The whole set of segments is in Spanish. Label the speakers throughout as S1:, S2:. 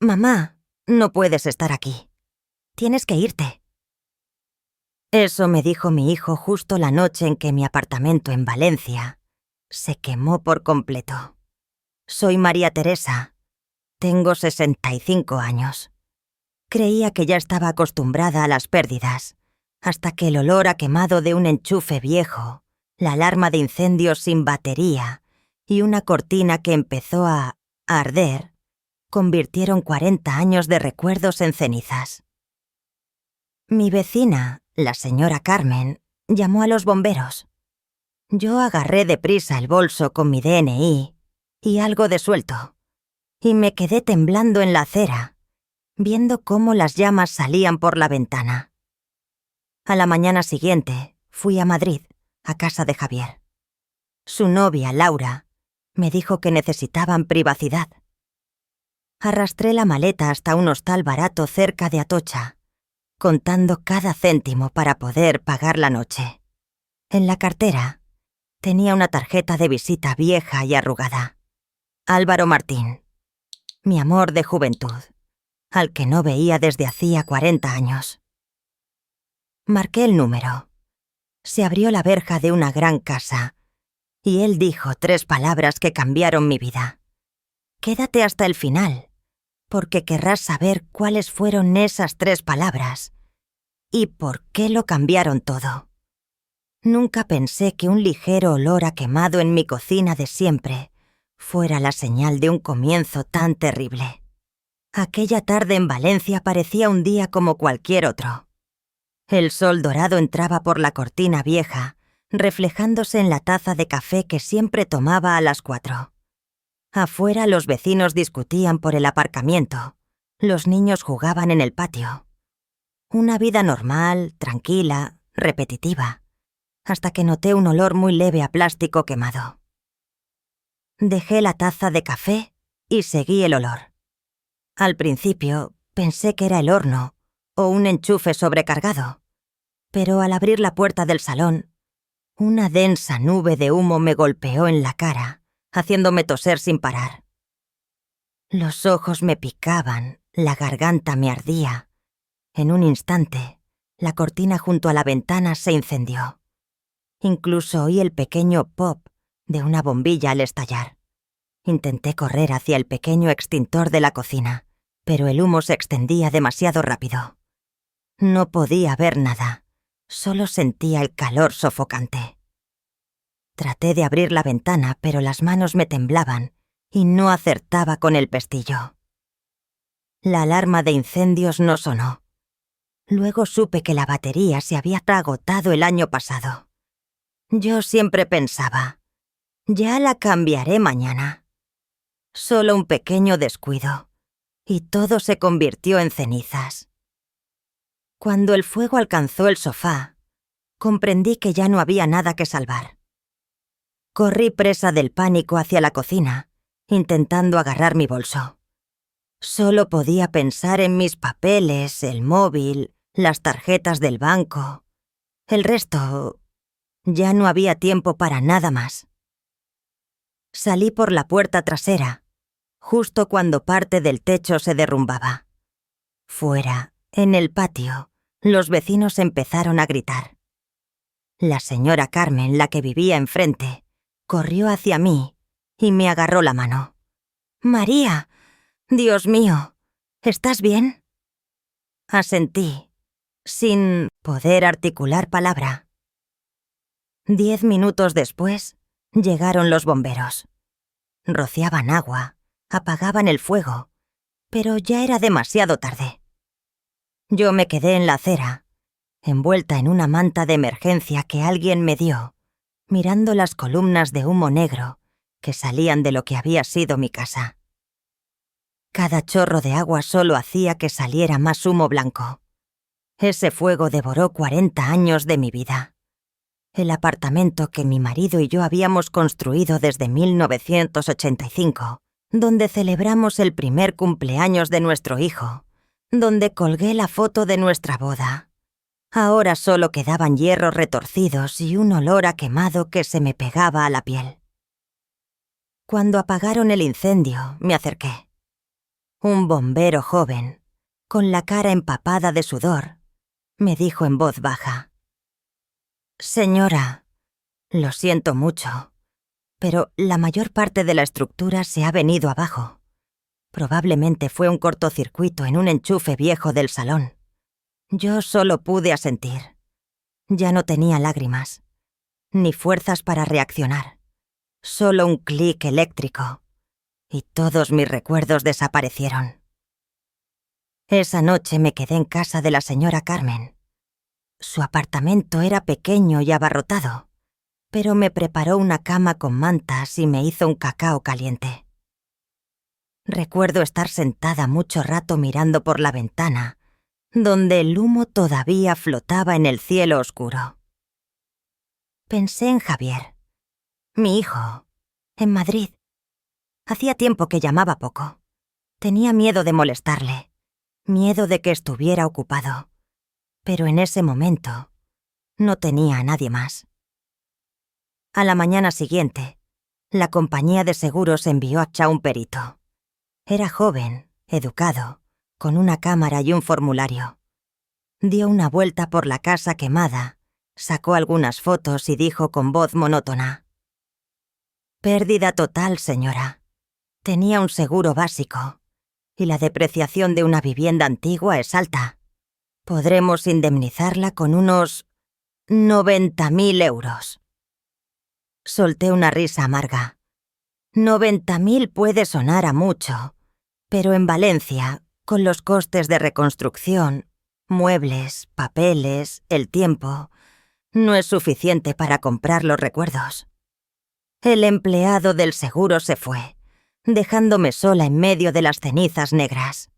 S1: Mamá, no puedes estar aquí. Tienes que irte. Eso me dijo mi hijo justo la noche en que mi apartamento en Valencia se quemó por completo. Soy María Teresa. Tengo 65 años. Creía que ya estaba acostumbrada a las pérdidas, hasta que el olor a quemado de un enchufe viejo, la alarma de incendios sin batería y una cortina que empezó a arder convirtieron 40 años de recuerdos en cenizas. Mi vecina, la señora Carmen, llamó a los bomberos. Yo agarré deprisa el bolso con mi DNI y algo de suelto, y me quedé temblando en la acera, viendo cómo las llamas salían por la ventana. A la mañana siguiente fui a Madrid, a casa de Javier. Su novia, Laura, me dijo que necesitaban privacidad. Arrastré la maleta hasta un hostal barato cerca de Atocha, contando cada céntimo para poder pagar la noche. En la cartera tenía una tarjeta de visita vieja y arrugada. Álvaro Martín, mi amor de juventud, al que no veía desde hacía 40 años. Marqué el número. Se abrió la verja de una gran casa y él dijo 3 palabras que cambiaron mi vida. Quédate hasta el final, porque querrás saber cuáles fueron esas 3 palabras y por qué lo cambiaron todo. Nunca pensé que un ligero olor a quemado en mi cocina de siempre fuera la señal de un comienzo tan terrible. Aquella tarde en Valencia parecía un día como cualquier otro. El sol dorado entraba por la cortina vieja, reflejándose en la taza de café que siempre tomaba a las 4. Afuera los vecinos discutían por el aparcamiento. Los niños jugaban en el patio. Una vida normal, tranquila, repetitiva, hasta que noté un olor muy leve a plástico quemado. Dejé la taza de café y seguí el olor. Al principio pensé que era el horno o un enchufe sobrecargado, pero al abrir la puerta del salón, una densa nube de humo me golpeó en la cara, haciéndome toser sin parar. Los ojos me picaban, la garganta me ardía. En un instante, la cortina junto a la ventana se incendió. Incluso oí el pequeño pop de una bombilla al estallar. Intenté correr hacia el pequeño extintor de la cocina, pero el humo se extendía demasiado rápido. No podía ver nada, solo sentía el calor sofocante. Traté de abrir la ventana, pero las manos me temblaban y no acertaba con el pestillo. La alarma de incendios no sonó. Luego supe que la batería se había agotado el año pasado. Yo siempre pensaba, ya la cambiaré mañana. Solo un pequeño descuido, y todo se convirtió en cenizas. Cuando el fuego alcanzó el sofá, comprendí que ya no había nada que salvar. Corrí presa del pánico hacia la cocina, intentando agarrar mi bolso. Solo podía pensar en mis papeles, el móvil, las tarjetas del banco. El resto, ya no había tiempo para nada más. Salí por la puerta trasera, justo cuando parte del techo se derrumbaba. Fuera, en el patio, los vecinos empezaron a gritar. La señora Carmen, la que vivía enfrente, corrió hacia mí y me agarró la mano. «María, Dios mío, ¿estás bien?» Asentí, sin poder articular palabra. 10 minutos después, llegaron los bomberos. Rociaban agua, apagaban el fuego, pero ya era demasiado tarde. Yo me quedé en la acera, envuelta en una manta de emergencia que alguien me dio, mirando las columnas de humo negro que salían de lo que había sido mi casa. Cada chorro de agua solo hacía que saliera más humo blanco. Ese fuego devoró 40 años de mi vida. El apartamento que mi marido y yo habíamos construido desde 1985, donde celebramos el primer cumpleaños de nuestro hijo, donde colgué la foto de nuestra boda. Ahora solo quedaban hierros retorcidos y un olor a quemado que se me pegaba a la piel. Cuando apagaron el incendio, me acerqué. Un bombero joven, con la cara empapada de sudor, me dijo en voz baja: «Señora, lo siento mucho, pero la mayor parte de la estructura se ha venido abajo. Probablemente fue un cortocircuito en un enchufe viejo del salón. Yo solo pude asentir. Ya no tenía lágrimas, ni fuerzas para reaccionar. Solo un clic eléctrico, y todos mis recuerdos desaparecieron». Esa noche me quedé en casa de la señora Carmen. Su apartamento era pequeño y abarrotado, pero me preparó una cama con mantas y me hizo un cacao caliente. Recuerdo estar sentada mucho rato mirando por la ventana, donde el humo todavía flotaba en el cielo oscuro. Pensé en Javier, mi hijo, en Madrid. Hacía tiempo que llamaba poco. Tenía miedo de molestarle, miedo de que estuviera ocupado, pero en ese momento no tenía a nadie más. A la mañana siguiente, la compañía de seguros envió a un perito. Era joven, educado, con una cámara y un formulario. Dio una vuelta por la casa quemada, sacó algunas fotos y dijo con voz monótona: «Pérdida total, señora. Tenía un seguro básico, y la depreciación de una vivienda antigua es alta. Podremos indemnizarla con unos 90.000 euros». Solté una risa amarga. 90.000 puede sonar a mucho, pero en Valencia, con los costes de reconstrucción, muebles, papeles, el tiempo, no es suficiente para comprar los recuerdos. El empleado del seguro se fue, dejándome sola en medio de las cenizas negras.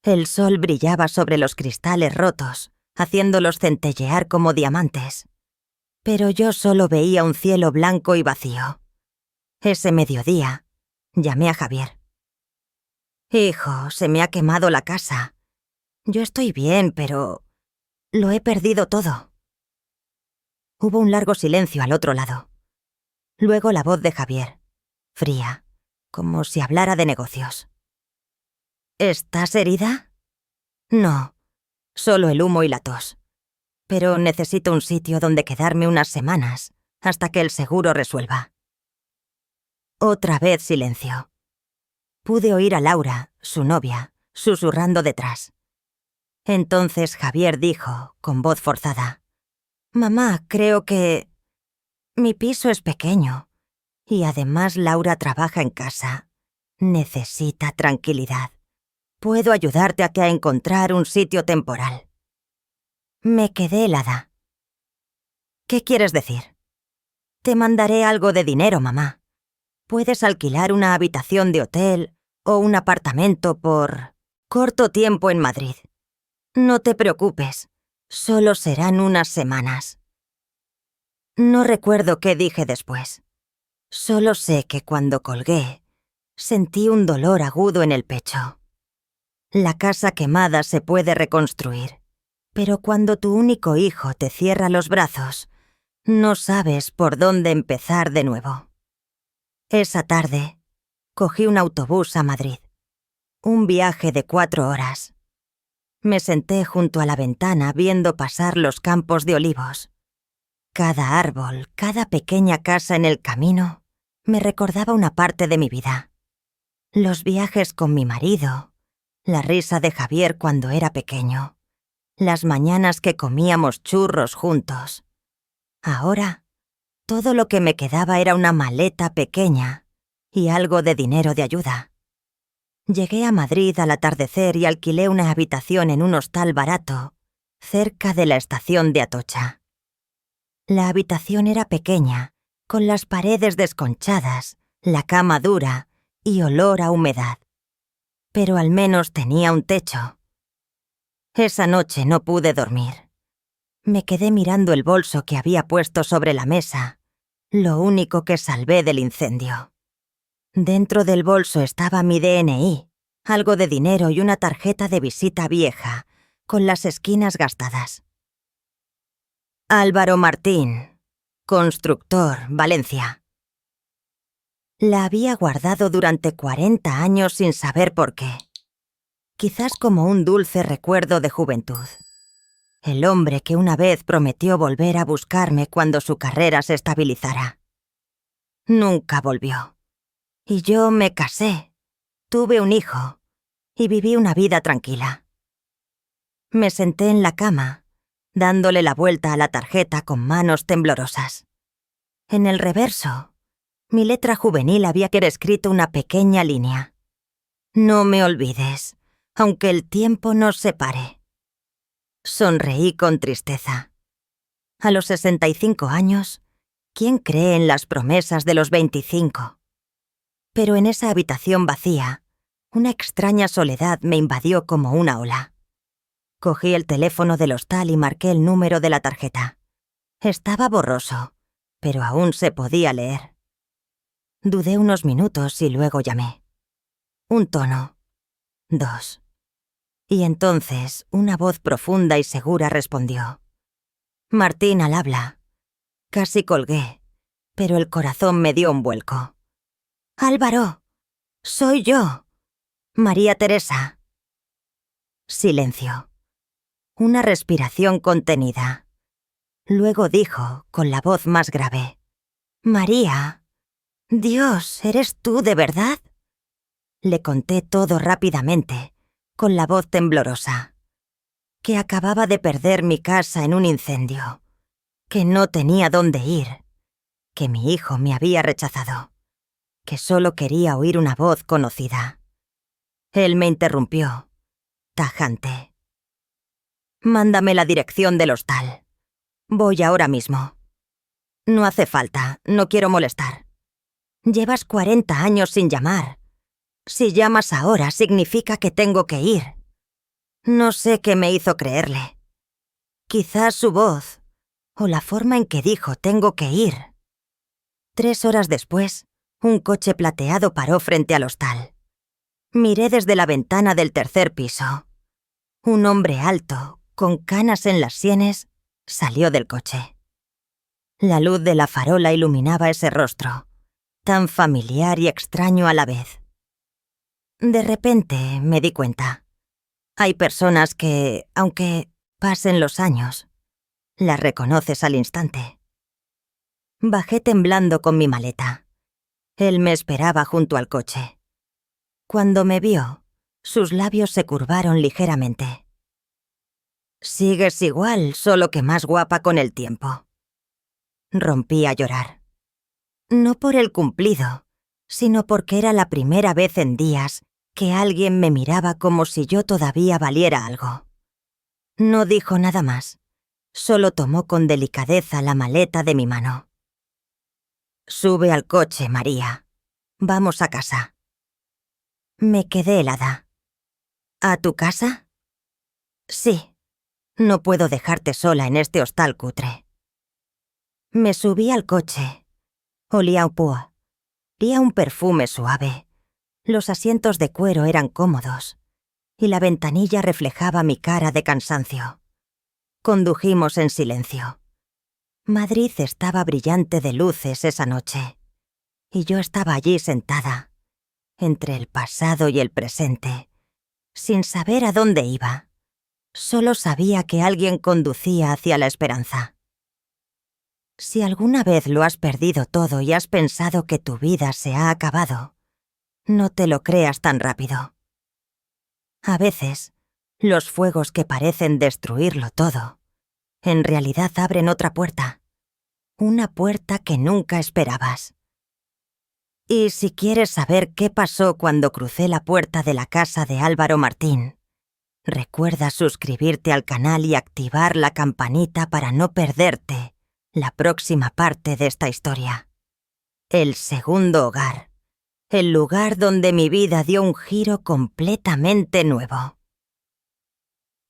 S1: El sol brillaba sobre los cristales rotos, haciéndolos centellear como diamantes. Pero yo solo veía un cielo blanco y vacío. Ese mediodía, llamé a Javier. «Hijo, se me ha quemado la casa. Yo estoy bien, pero lo he perdido todo». Hubo un largo silencio al otro lado. Luego la voz de Javier, fría, como si hablara de negocios. «¿Estás herida?» «No, solo el humo y la tos. Pero necesito un sitio donde quedarme unas semanas, hasta que el seguro resuelva». Otra vez silencio. Pude oír a Laura, su novia, susurrando detrás. Entonces Javier dijo, con voz forzada: «Mamá, creo que... mi piso es pequeño, y además Laura trabaja en casa. Necesita tranquilidad. Puedo ayudarte a encontrar un sitio temporal». Me quedé helada. «¿Qué quieres decir?» «Te mandaré algo de dinero, mamá. Puedes alquilar una habitación de hotel o un apartamento por corto tiempo en Madrid. No te preocupes, solo serán unas semanas». No recuerdo qué dije después. Solo sé que cuando colgué, sentí un dolor agudo en el pecho. La casa quemada se puede reconstruir, pero cuando tu único hijo te cierra los brazos, no sabes por dónde empezar de nuevo. Esa tarde, cogí un autobús a Madrid. Un viaje de 4 horas. Me senté junto a la ventana viendo pasar los campos de olivos. Cada árbol, cada pequeña casa en el camino, me recordaba una parte de mi vida. Los viajes con mi marido, la risa de Javier cuando era pequeño, las mañanas que comíamos churros juntos. Ahora, todo lo que me quedaba era una maleta pequeña y algo de dinero de ayuda. Llegué a Madrid al atardecer y alquilé una habitación en un hostal barato, cerca de la estación de Atocha. La habitación era pequeña, con las paredes desconchadas, la cama dura y olor a humedad. Pero al menos tenía un techo. Esa noche no pude dormir. Me quedé mirando el bolso que había puesto sobre la mesa, lo único que salvé del incendio. Dentro del bolso estaba mi DNI, algo de dinero y una tarjeta de visita vieja, con las esquinas gastadas. Álvaro Martín, constructor, Valencia. La había guardado durante 40 años sin saber por qué. quizás como un dulce recuerdo de juventud. El hombre que una vez prometió volver a buscarme cuando su carrera se estabilizara. Nunca volvió. Y yo me casé, tuve un hijo y viví una vida tranquila. Me senté en la cama, dándole la vuelta a la tarjeta con manos temblorosas. En el reverso, mi letra juvenil había escrito una pequeña línea. No me olvides, aunque el tiempo nos separe. Sonreí con tristeza. A los 65 años, ¿quién cree en las promesas de los 25? Pero en esa habitación vacía, una extraña soledad me invadió como una ola. Cogí el teléfono del hostal y marqué el número de la tarjeta. Estaba borroso, pero aún se podía leer. Dudé unos minutos y luego llamé. Un tono. 2. Y entonces una voz profunda y segura respondió. Martín al habla. Casi colgué, pero el corazón me dio un vuelco. Álvaro, soy yo. María Teresa. Silencio. Una respiración contenida. Luego dijo, con la voz más grave. María. Dios, ¿eres tú de verdad? Le conté todo rápidamente, con la voz temblorosa. Que acababa de perder mi casa en un incendio. Que no tenía dónde ir. Que mi hijo me había rechazado. Que solo quería oír una voz conocida. Él me interrumpió, tajante. Mándame la dirección del hostal. Voy ahora mismo. No hace falta, no quiero molestar. Llevas 40 años sin llamar. Si llamas ahora significa que tengo que ir. No sé qué me hizo creerle. Quizás su voz, o la forma en que dijo tengo que ir. 3 horas después, un coche plateado paró frente al hostal. Miré desde la ventana del tercer piso. Un hombre alto, con canas en las sienes, salió del coche. La luz de la farola iluminaba ese rostro, tan familiar y extraño a la vez. De repente me di cuenta. Hay personas que, aunque pasen los años, las reconoces al instante. Bajé temblando con mi maleta. Él me esperaba junto al coche. Cuando me vio, sus labios se curvaron ligeramente. Sigues igual, solo que más guapa con el tiempo. Rompí a llorar. No por el cumplido, sino porque era la primera vez en días que alguien me miraba como si yo todavía valiera algo. No dijo nada más, solo tomó con delicadeza la maleta de mi mano. Sube al coche, María. Vamos a casa. Me quedé helada. ¿A tu casa? Sí. No puedo dejarte sola en este hostal cutre. Me subí al coche. Olía a púa. Olía un perfume suave. Los asientos de cuero eran cómodos. Y la ventanilla reflejaba mi cara de cansancio. Condujimos en silencio. Madrid estaba brillante de luces esa noche. Y yo estaba allí sentada, entre el pasado y el presente, sin saber a dónde iba. Solo sabía que alguien conducía hacia la esperanza. Si alguna vez lo has perdido todo y has pensado que tu vida se ha acabado, no te lo creas tan rápido. A veces, los fuegos que parecen destruirlo todo, en realidad abren otra puerta. Una puerta que nunca esperabas. Y si quieres saber qué pasó cuando crucé la puerta de la casa de Álvaro Martín, recuerda suscribirte al canal y activar la campanita para no perderte la próxima parte de esta historia. El segundo hogar. El lugar donde mi vida dio un giro completamente nuevo.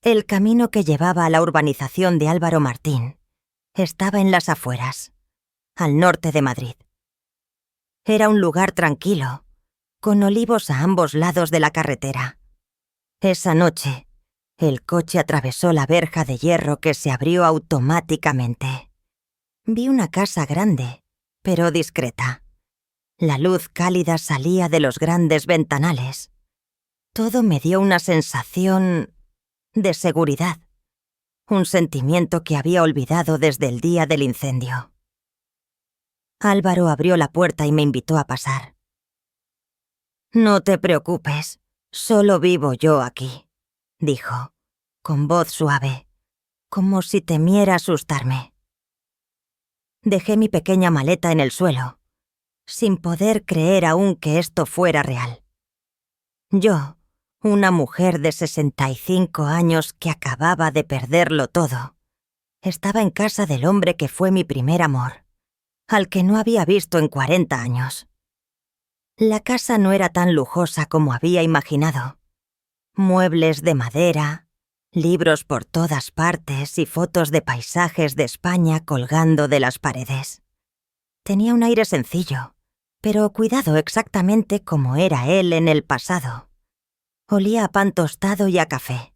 S1: El camino que llevaba a la urbanización de Álvaro Martín estaba en las afueras, al norte de Madrid. Era un lugar tranquilo, con olivos a ambos lados de la carretera. Esa noche, el coche atravesó la verja de hierro que se abrió automáticamente. Vi una casa grande, pero discreta. La luz cálida salía de los grandes ventanales. Todo me dio una sensación de seguridad, un sentimiento que había olvidado desde el día del incendio. Álvaro abrió la puerta y me invitó a pasar. «No te preocupes, solo vivo yo aquí», dijo, con voz suave, como si temiera asustarme. Dejé mi pequeña maleta en el suelo, sin poder creer aún que esto fuera real. Yo, una mujer de 65 años que acababa de perderlo todo, estaba en casa del hombre que fue mi primer amor, al que no había visto en 40 años. La casa no era tan lujosa como había imaginado. Muebles de madera, libros por todas partes y fotos de paisajes de España colgando de las paredes. Tenía un aire sencillo, pero cuidado exactamente como era él en el pasado. Olía a pan tostado y a café.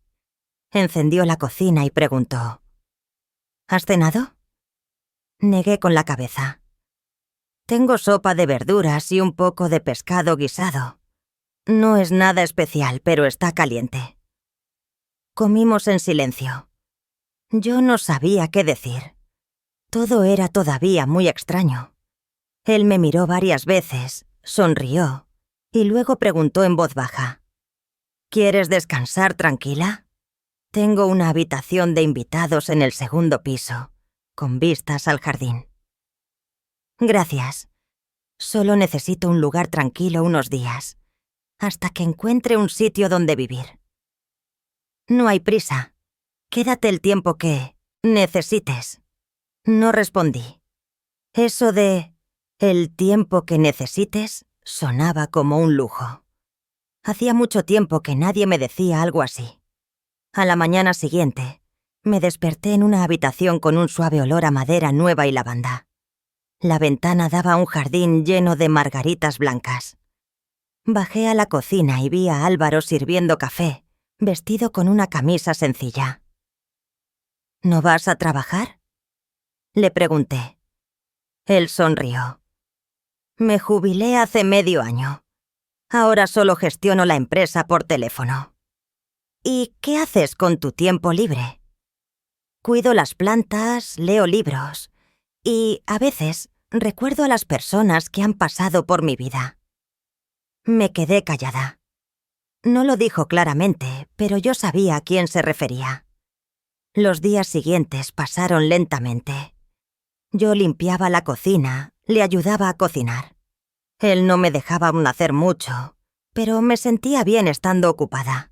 S1: Encendió la cocina y preguntó: «¿Has cenado?». Negué con la cabeza. «Tengo sopa de verduras y un poco de pescado guisado. No es nada especial, pero está caliente». Comimos en silencio. Yo no sabía qué decir. Todo era todavía muy extraño. Él me miró varias veces, sonrió, y luego preguntó en voz baja: «¿Quieres descansar tranquila? Tengo una habitación de invitados en el segundo piso, con vistas al jardín». «Gracias. Solo necesito un lugar tranquilo unos días, hasta que encuentre un sitio donde vivir». «No hay prisa. Quédate el tiempo que necesites». No respondí. Eso de «el tiempo que necesites» sonaba como un lujo. Hacía mucho tiempo que nadie me decía algo así. A la mañana siguiente, me desperté en una habitación con un suave olor a madera nueva y lavanda. La ventana daba a un jardín lleno de margaritas blancas. Bajé a la cocina y vi a Álvaro sirviendo café, vestido con una camisa sencilla. «¿No vas a trabajar?», le pregunté. Él sonrió. «Me jubilé hace medio año. Ahora solo gestiono la empresa por teléfono». «¿Y qué haces con tu tiempo libre?». «Cuido las plantas, leo libros y, a veces, recuerdo a las personas que han pasado por mi vida». Me quedé callada. No lo dijo claramente, pero yo sabía a quién se refería. Los días siguientes pasaron lentamente. Yo limpiaba la cocina, le ayudaba a cocinar. Él no me dejaba aún hacer mucho, pero me sentía bien estando ocupada.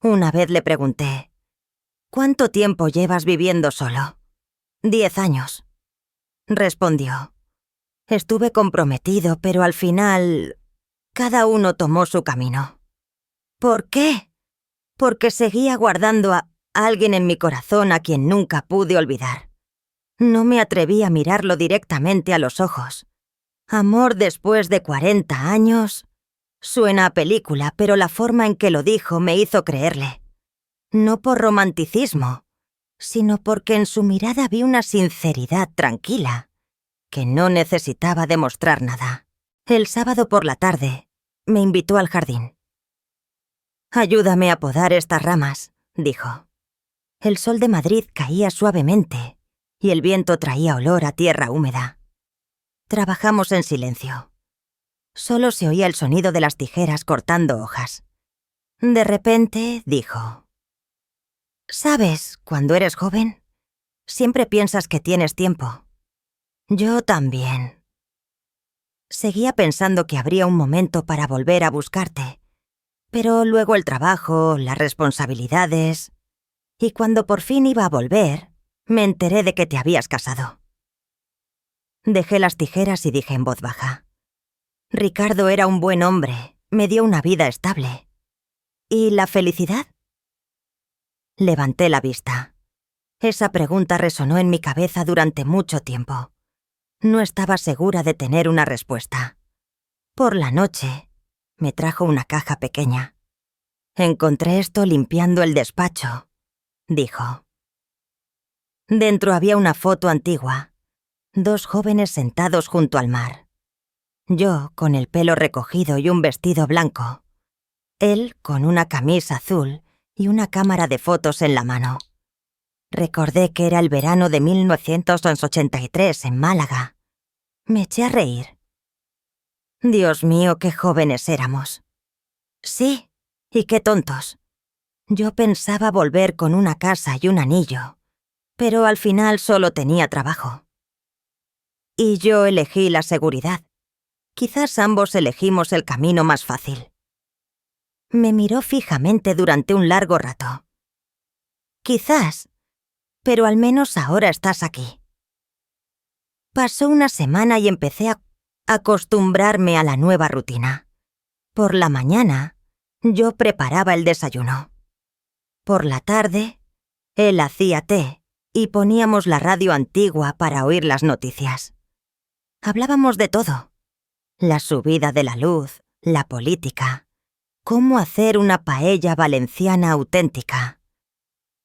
S1: Una vez le pregunté: «¿Cuánto tiempo llevas viviendo solo?». «10 años», respondió. «Estuve comprometido, pero al final cada uno tomó su camino». «¿Por qué?». «Porque seguía guardando a alguien en mi corazón a quien nunca pude olvidar. No me atreví a mirarlo directamente a los ojos. Amor después de 40 años... Suena a película, pero la forma en que lo dijo me hizo creerle. No por romanticismo, sino porque en su mirada vi una sinceridad tranquila, que no necesitaba demostrar nada. El sábado por la tarde, me invitó al jardín. «Ayúdame a podar estas ramas», dijo. El sol de Madrid caía suavemente y el viento traía olor a tierra húmeda. Trabajamos en silencio. Solo se oía el sonido de las tijeras cortando hojas. De repente dijo: «¿Sabes, cuando eres joven, siempre piensas que tienes tiempo? Yo también». Seguía pensando que habría un momento para volver a buscarte, pero luego el trabajo, las responsabilidades... Y cuando por fin iba a volver, me enteré de que te habías casado. Dejé las tijeras y dije en voz baja: «Ricardo era un buen hombre, me dio una vida estable. ¿Y la felicidad?». Levanté la vista. Esa pregunta resonó en mi cabeza durante mucho tiempo. No estaba segura de tener una respuesta. Por la noche, me trajo una caja pequeña. «Encontré esto limpiando el despacho», dijo. Dentro había una foto antigua. 2 jóvenes sentados junto al mar. Yo, con el pelo recogido y un vestido blanco. él con una camisa azul y una cámara de fotos en la mano. Recordé que era el verano de 1983 en Málaga. Me eché a reír. Dios mío, qué jóvenes éramos. Sí, y qué tontos. Yo pensaba volver con una casa y un anillo, pero al final solo tenía trabajo. Y yo elegí la seguridad. Quizás ambos elegimos el camino más fácil. Me miró fijamente durante un largo rato. Quizás, pero al menos ahora estás aquí. Pasó una semana y empecé a acostumbrarme a la nueva rutina. Por la mañana, yo preparaba el desayuno. Por la tarde, él hacía té y poníamos la radio antigua para oír las noticias. Hablábamos de todo. La subida de la luz, la política, cómo hacer una paella valenciana auténtica.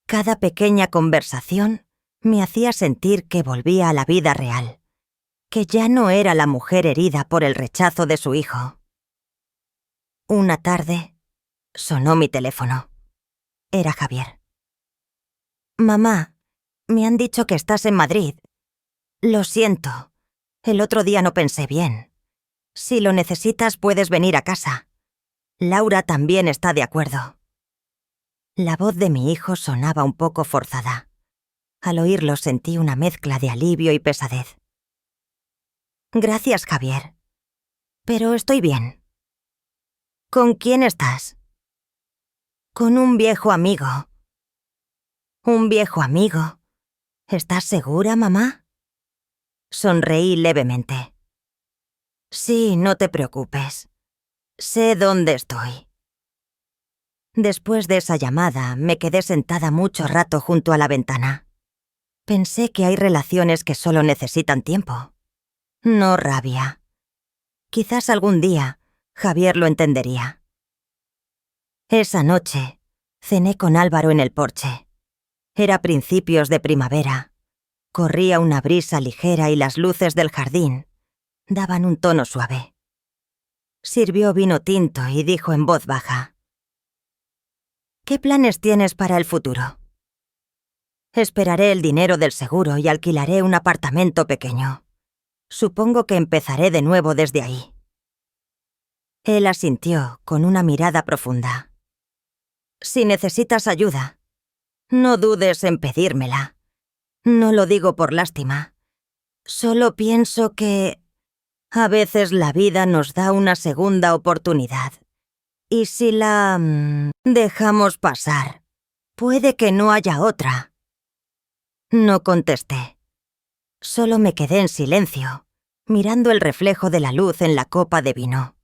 S1: Cada pequeña conversación me hacía sentir que volvía a la vida real, que ya no era la mujer herida por el rechazo de su hijo. Una tarde, sonó mi teléfono. Era Javier. Mamá, me han dicho que estás en Madrid. Lo siento. El otro día no pensé bien. Si lo necesitas, puedes venir a casa. Laura también está de acuerdo. La voz de mi hijo sonaba un poco forzada. Al oírlo sentí una mezcla de alivio y pesadez. Gracias, Javier. Pero estoy bien. ¿Con quién estás? Con un viejo amigo. ¿Un viejo amigo? ¿Estás segura, mamá? Sonreí levemente. Sí, no te preocupes. Sé dónde estoy. Después de esa llamada, me quedé sentada mucho rato junto a la ventana. Pensé que hay relaciones que solo necesitan tiempo. No rabia. Quizás algún día Javier lo entendería. Esa noche, cené con Álvaro en el porche. Era principios de primavera. Corría una brisa ligera y las luces del jardín daban un tono suave. Sirvió vino tinto y dijo en voz baja: ¿Qué planes tienes para el futuro? Esperaré el dinero del seguro y alquilaré un apartamento pequeño. Supongo que empezaré de nuevo desde ahí. Él asintió con una mirada profunda. Si necesitas ayuda, no dudes en pedírmela. No lo digo por lástima. Solo pienso que a veces la vida nos da una segunda oportunidad. Y si la dejamos pasar, puede que no haya otra. No contesté. Solo me quedé en silencio, mirando el reflejo de la luz en la copa de vino.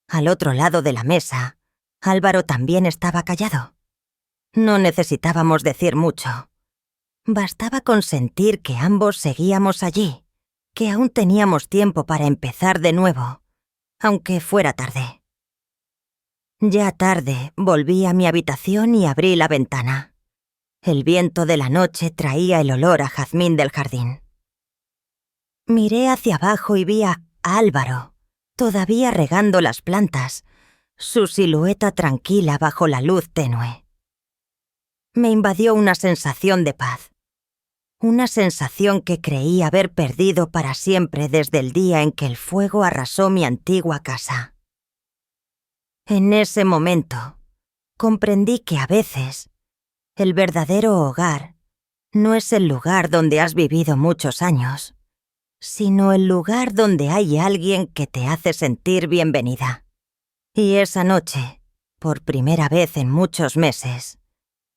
S1: Al otro lado de la mesa, Álvaro también estaba callado. No necesitábamos decir mucho. Bastaba con sentir que ambos seguíamos allí, que aún teníamos tiempo para empezar de nuevo, aunque fuera tarde. Ya tarde volví a mi habitación y abrí la ventana. El viento de la noche traía el olor a jazmín del jardín. Miré hacia abajo y vi a Álvaro, todavía regando las plantas, su silueta tranquila bajo la luz tenue. Me invadió una sensación de paz. Una sensación que creí haber perdido para siempre desde el día en que el fuego arrasó mi antigua casa. En ese momento, comprendí que a veces, el verdadero hogar no es el lugar donde has vivido muchos años, sino el lugar donde hay alguien que te hace sentir bienvenida. Y esa noche, por primera vez en muchos meses,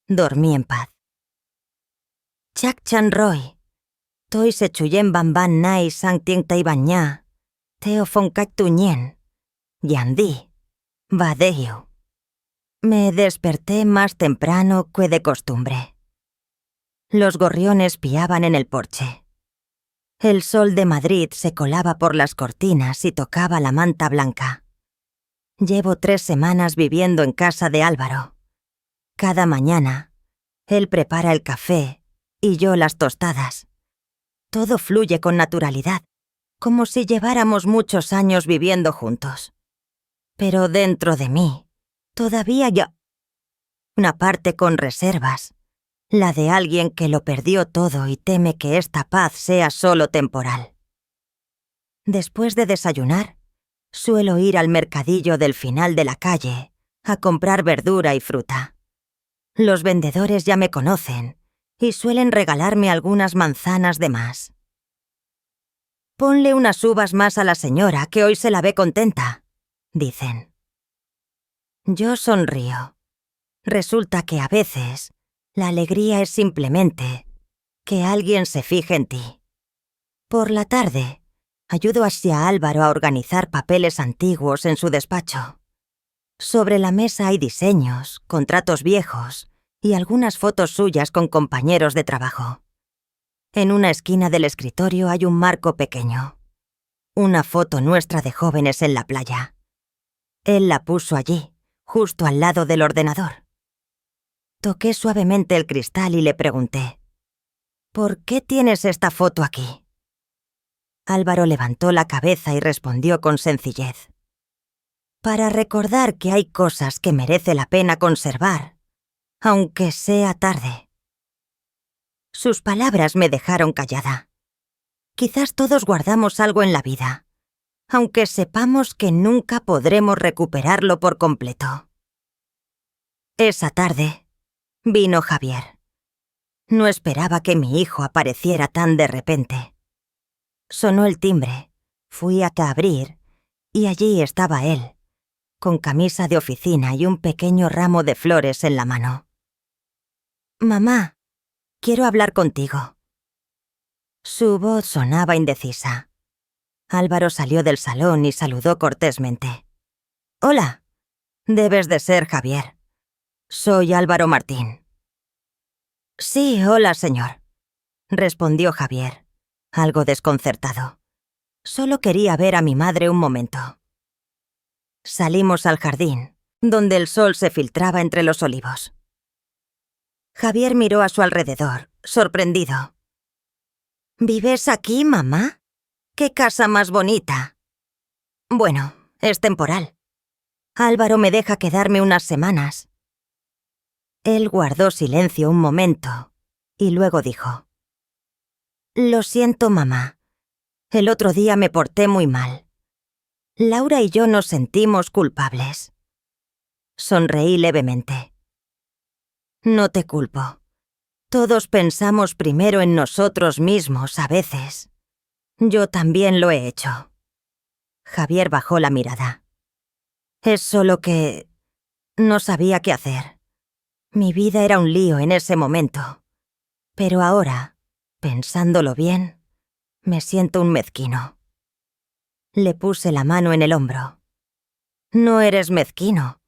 S1: dormí en paz. Chak Chan Roy, Toi se chuyen ban ban nai sang tieng tai ban ña, teo fong kak tu ñen, yandí, vadeo. Me desperté más temprano que de costumbre. Los gorriones piaban en el porche. El sol de Madrid se colaba por las cortinas y tocaba la manta blanca. Llevo 3 semanas viviendo en casa de Álvaro. Cada mañana, él prepara el café y yo las tostadas. Todo fluye con naturalidad, como si lleváramos muchos años viviendo juntos. Pero dentro de mí, Todavía yo. Una parte con reservas, la de alguien que lo perdió todo y teme que esta paz sea solo temporal. Después de desayunar, suelo ir al mercadillo del final de la calle a comprar verdura y fruta. Los vendedores ya me conocen y suelen regalarme algunas manzanas de más. «Ponle unas uvas más a la señora, que hoy se la ve contenta», dicen. Yo sonrío. Resulta que a veces la alegría es simplemente que alguien se fije en ti. Por la tarde, ayudo así a Álvaro a organizar papeles antiguos en su despacho. Sobre la mesa hay diseños, contratos viejos y algunas fotos suyas con compañeros de trabajo. En una esquina del escritorio hay un marco pequeño. Una foto nuestra de jóvenes en la playa. Él la puso allí, justo al lado del ordenador. Toqué suavemente el cristal y le pregunté: «¿Por qué tienes esta foto aquí?». Álvaro levantó la cabeza y respondió con sencillez: «Para recordar que hay cosas que merece la pena conservar, aunque sea tarde». Sus palabras me dejaron callada. Quizás todos guardamos algo en la vida, aunque sepamos que nunca podremos recuperarlo por completo. Esa tarde vino Javier. No esperaba que mi hijo apareciera tan de repente. Sonó el timbre, fui a abrir, y allí estaba él, con camisa de oficina y un pequeño ramo de flores en la mano. «Mamá, quiero hablar contigo». Su voz sonaba indecisa. Álvaro salió del salón y saludó cortésmente. «Hola, debes de ser Javier. Soy Álvaro Martín». «Sí, hola, señor», respondió Javier, algo desconcertado. «Solo quería ver a mi madre un momento». Salimos al jardín, donde el sol se filtraba entre los olivos. Javier miró a su alrededor, sorprendido. «¿Vives aquí, mamá? ¡Qué casa más bonita!». «Bueno, es temporal. Álvaro me deja quedarme unas semanas». Él guardó silencio un momento y luego dijo: «Lo siento, mamá. El otro día me porté muy mal. Laura y yo nos sentimos culpables». Sonreí levemente. «No te culpo. Todos pensamos primero en nosotros mismos a veces. Yo también lo he hecho». Javier bajó la mirada. «Es solo que no sabía qué hacer. Mi vida era un lío en ese momento. Pero ahora, pensándolo bien, me siento un mezquino». Le puse la mano en el hombro. «No eres mezquino.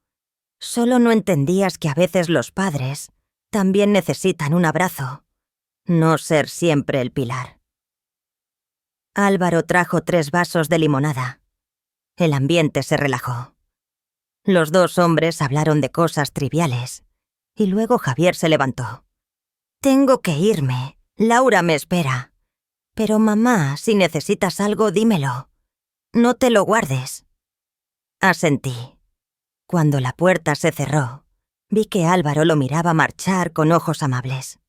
S1: Solo no entendías que a veces los padres también necesitan un abrazo, no ser siempre el pilar». Álvaro trajo 3 vasos de limonada. El ambiente se relajó. Los 2 hombres hablaron de cosas triviales, y luego Javier se levantó. «Tengo que irme. Laura me espera. Pero mamá, si necesitas algo, dímelo. No te lo guardes». Asentí. Cuando la puerta se cerró, vi que Álvaro lo miraba marchar con ojos amables.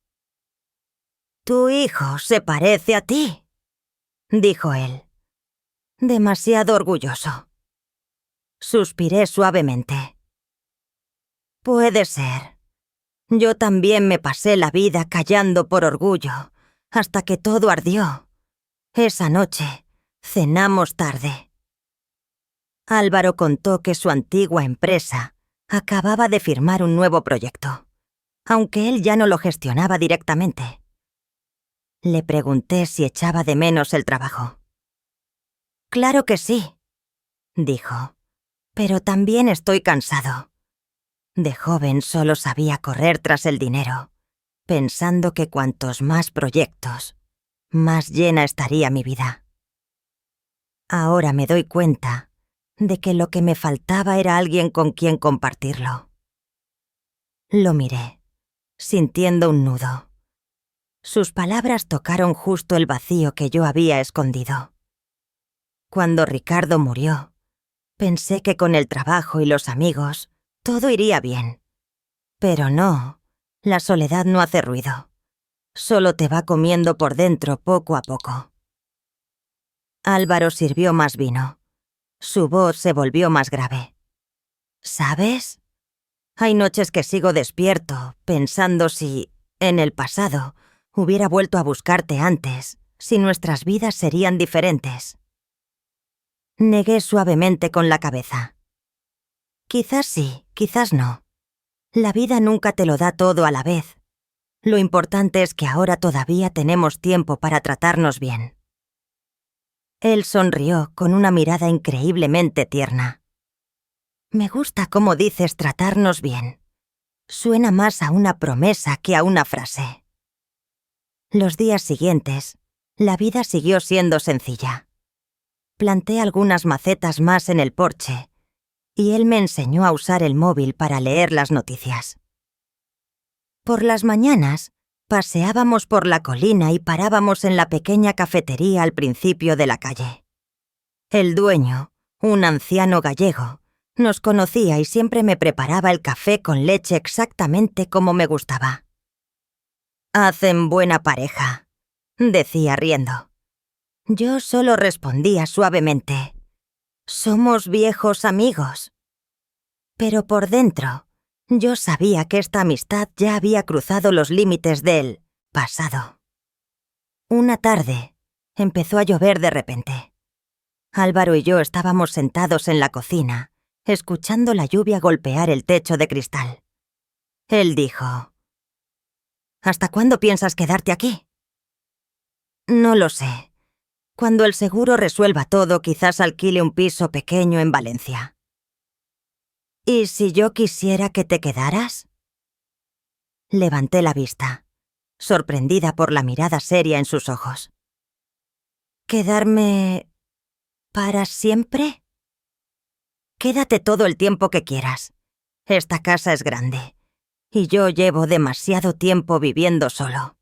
S1: «Tu hijo se parece a ti», dijo él. «Demasiado orgulloso». Suspiré suavemente. «Puede ser. Yo también me pasé la vida callando por orgullo, hasta que todo ardió. Esa noche cenamos tarde». Álvaro contó que su antigua empresa acababa de firmar un nuevo proyecto, aunque él ya no lo gestionaba directamente. Le pregunté si echaba de menos el trabajo. «Claro que sí», dijo, «pero también estoy cansado». De joven solo sabía correr tras el dinero, pensando que cuantos más proyectos, más llena estaría mi vida. Ahora me doy cuenta de que lo que me faltaba era alguien con quien compartirlo. Lo miré, sintiendo un nudo. Sus palabras tocaron justo el vacío que yo había escondido. Cuando Ricardo murió, pensé que con el trabajo y los amigos Todo iría bien. Pero no, la soledad no hace ruido. Solo te va comiendo por dentro poco a poco. Álvaro sirvió más vino. Su voz se volvió más grave. ¿Sabes? Hay noches que sigo despierto, pensando si, en el pasado, hubiera vuelto a buscarte antes, si nuestras vidas serían diferentes. Negué suavemente con la cabeza. Quizás sí, quizás no. La vida nunca te lo da todo a la vez. Lo importante es que ahora todavía tenemos tiempo para tratarnos bien. Él sonrió con una mirada increíblemente tierna. Me gusta cómo dices tratarnos bien. Suena más a una promesa que a una frase. Los días siguientes, la vida siguió siendo sencilla. Planté algunas macetas más en el porche y él me enseñó a usar el móvil para leer las noticias. Por las mañanas, paseábamos por la colina y parábamos en la pequeña cafetería al principio de la calle. El dueño, un anciano gallego, nos conocía y siempre me preparaba el café con leche exactamente como me gustaba. «Hacen buena pareja», decía riendo. Yo solo respondía suavemente: «Somos viejos amigos». Pero por dentro, yo sabía que esta amistad ya había cruzado los límites del pasado. Una tarde, empezó a llover de repente. Álvaro y yo estábamos sentados en la cocina, escuchando la lluvia golpear el techo de cristal. Él dijo: «¿Hasta cuándo piensas quedarte aquí?» «No lo sé. Cuando el seguro resuelva todo, quizás alquile un piso pequeño en Valencia». «¿Y si yo quisiera que te quedaras?» Levanté la vista, sorprendida por la mirada seria en sus ojos. ¿Quedarme para siempre? Quédate todo el tiempo que quieras. Esta casa es grande, y yo llevo demasiado tiempo viviendo solo.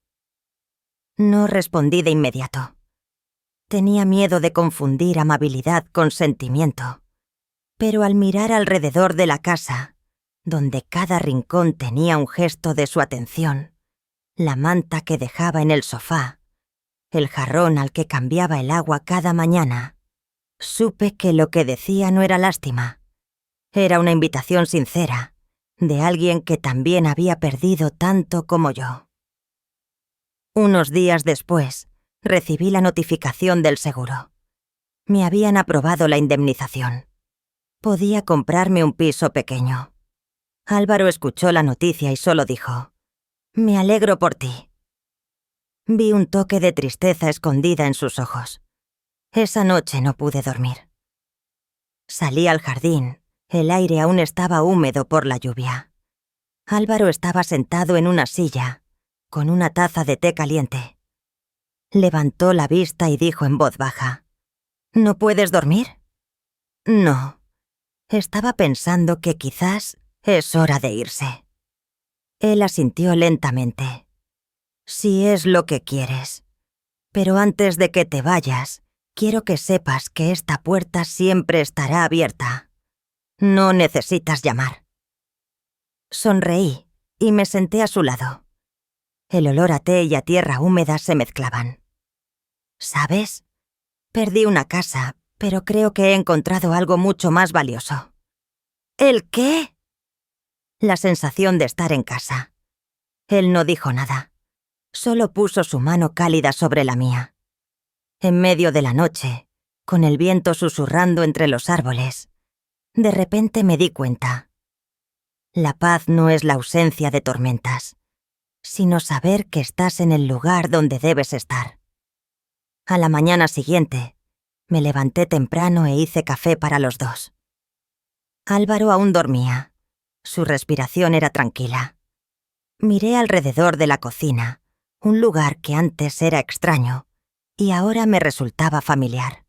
S1: No respondí de inmediato. Tenía miedo de confundir amabilidad con sentimiento, pero al mirar alrededor de la casa, donde cada rincón tenía un gesto de su atención, la manta que dejaba en el sofá, el jarrón al que cambiaba el agua cada mañana, supe que lo que decía no era lástima. Era una invitación sincera, de alguien que también había perdido tanto como yo. Unos días después, recibí la notificación del seguro. Me habían aprobado la indemnización. Podía comprarme un piso pequeño. Álvaro escuchó la noticia y solo dijo: «Me alegro por ti». Vi un toque de tristeza escondida en sus ojos. Esa noche no pude dormir. Salí al jardín. El aire aún estaba húmedo por la lluvia. Álvaro estaba sentado en una silla, con una taza de té caliente. Levantó la vista y dijo en voz baja: «¿No puedes dormir?» «No». Estaba pensando que quizás es hora de irse. Él asintió lentamente. «Si es lo que quieres. Pero antes de que te vayas, quiero que sepas que esta puerta siempre estará abierta. No necesitas llamar». Sonreí y me senté a su lado. El olor a té y a tierra húmeda se mezclaban. ¿Sabes? Perdí una casa, pero creo que he encontrado algo mucho más valioso. ¿El qué? La sensación de estar en casa. Él no dijo nada. Solo puso su mano cálida sobre la mía. En medio de la noche, con el viento susurrando entre los árboles, de repente me di cuenta. La paz no es la ausencia de tormentas, sino saber que estás en el lugar donde debes estar. A la mañana siguiente, me levanté temprano e hice café para los dos. Álvaro aún dormía. Su respiración era tranquila. Miré alrededor de la cocina, un lugar que antes era extraño y ahora me resultaba familiar.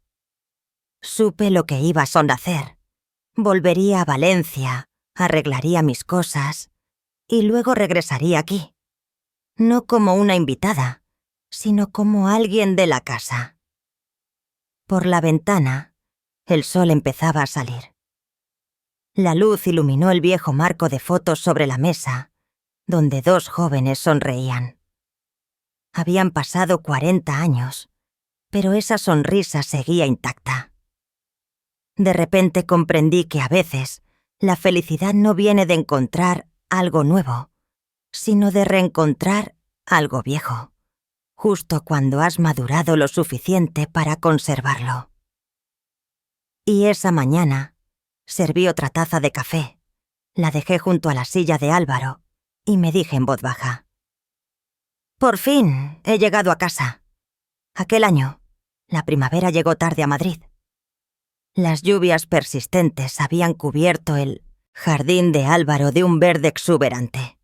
S1: Supe lo que iba a hacer. Volvería a Valencia, arreglaría mis cosas y luego regresaría aquí. No como una invitada, sino como alguien de la casa. Por la ventana, el sol empezaba a salir. La luz iluminó el viejo marco de fotos sobre la mesa, donde 2 jóvenes sonreían. Habían pasado 40 años, pero esa sonrisa seguía intacta. De repente comprendí que a veces la felicidad no viene de encontrar algo nuevo, sino de reencontrar algo viejo, justo cuando has madurado lo suficiente para conservarlo. Y esa mañana serví otra taza de café, la dejé junto a la silla de Álvaro y me dije en voz baja: «Por fin he llegado a casa. Aquel año, la primavera llegó tarde a Madrid. Las lluvias persistentes habían cubierto el jardín de Álvaro de un verde exuberante.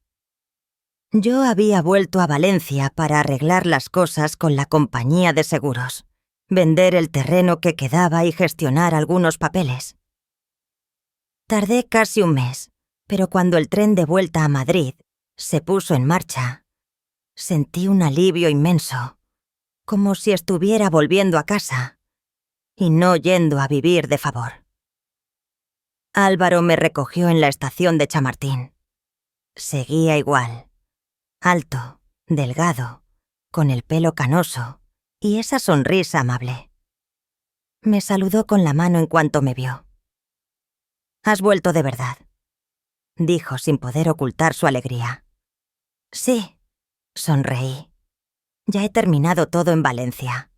S1: Yo había vuelto a Valencia para arreglar las cosas con la compañía de seguros, vender el terreno que quedaba y gestionar algunos papeles. Tardé casi un mes, pero cuando el tren de vuelta a Madrid se puso en marcha, sentí un alivio inmenso, como si estuviera volviendo a casa y no yendo a vivir de favor. Álvaro me recogió en la estación de Chamartín. Seguía igual, alto, delgado, con el pelo canoso y esa sonrisa amable. Me saludó con la mano en cuanto me vio. «Has vuelto de verdad», dijo sin poder ocultar su alegría. «Sí», sonreí. «Ya he terminado todo en Valencia.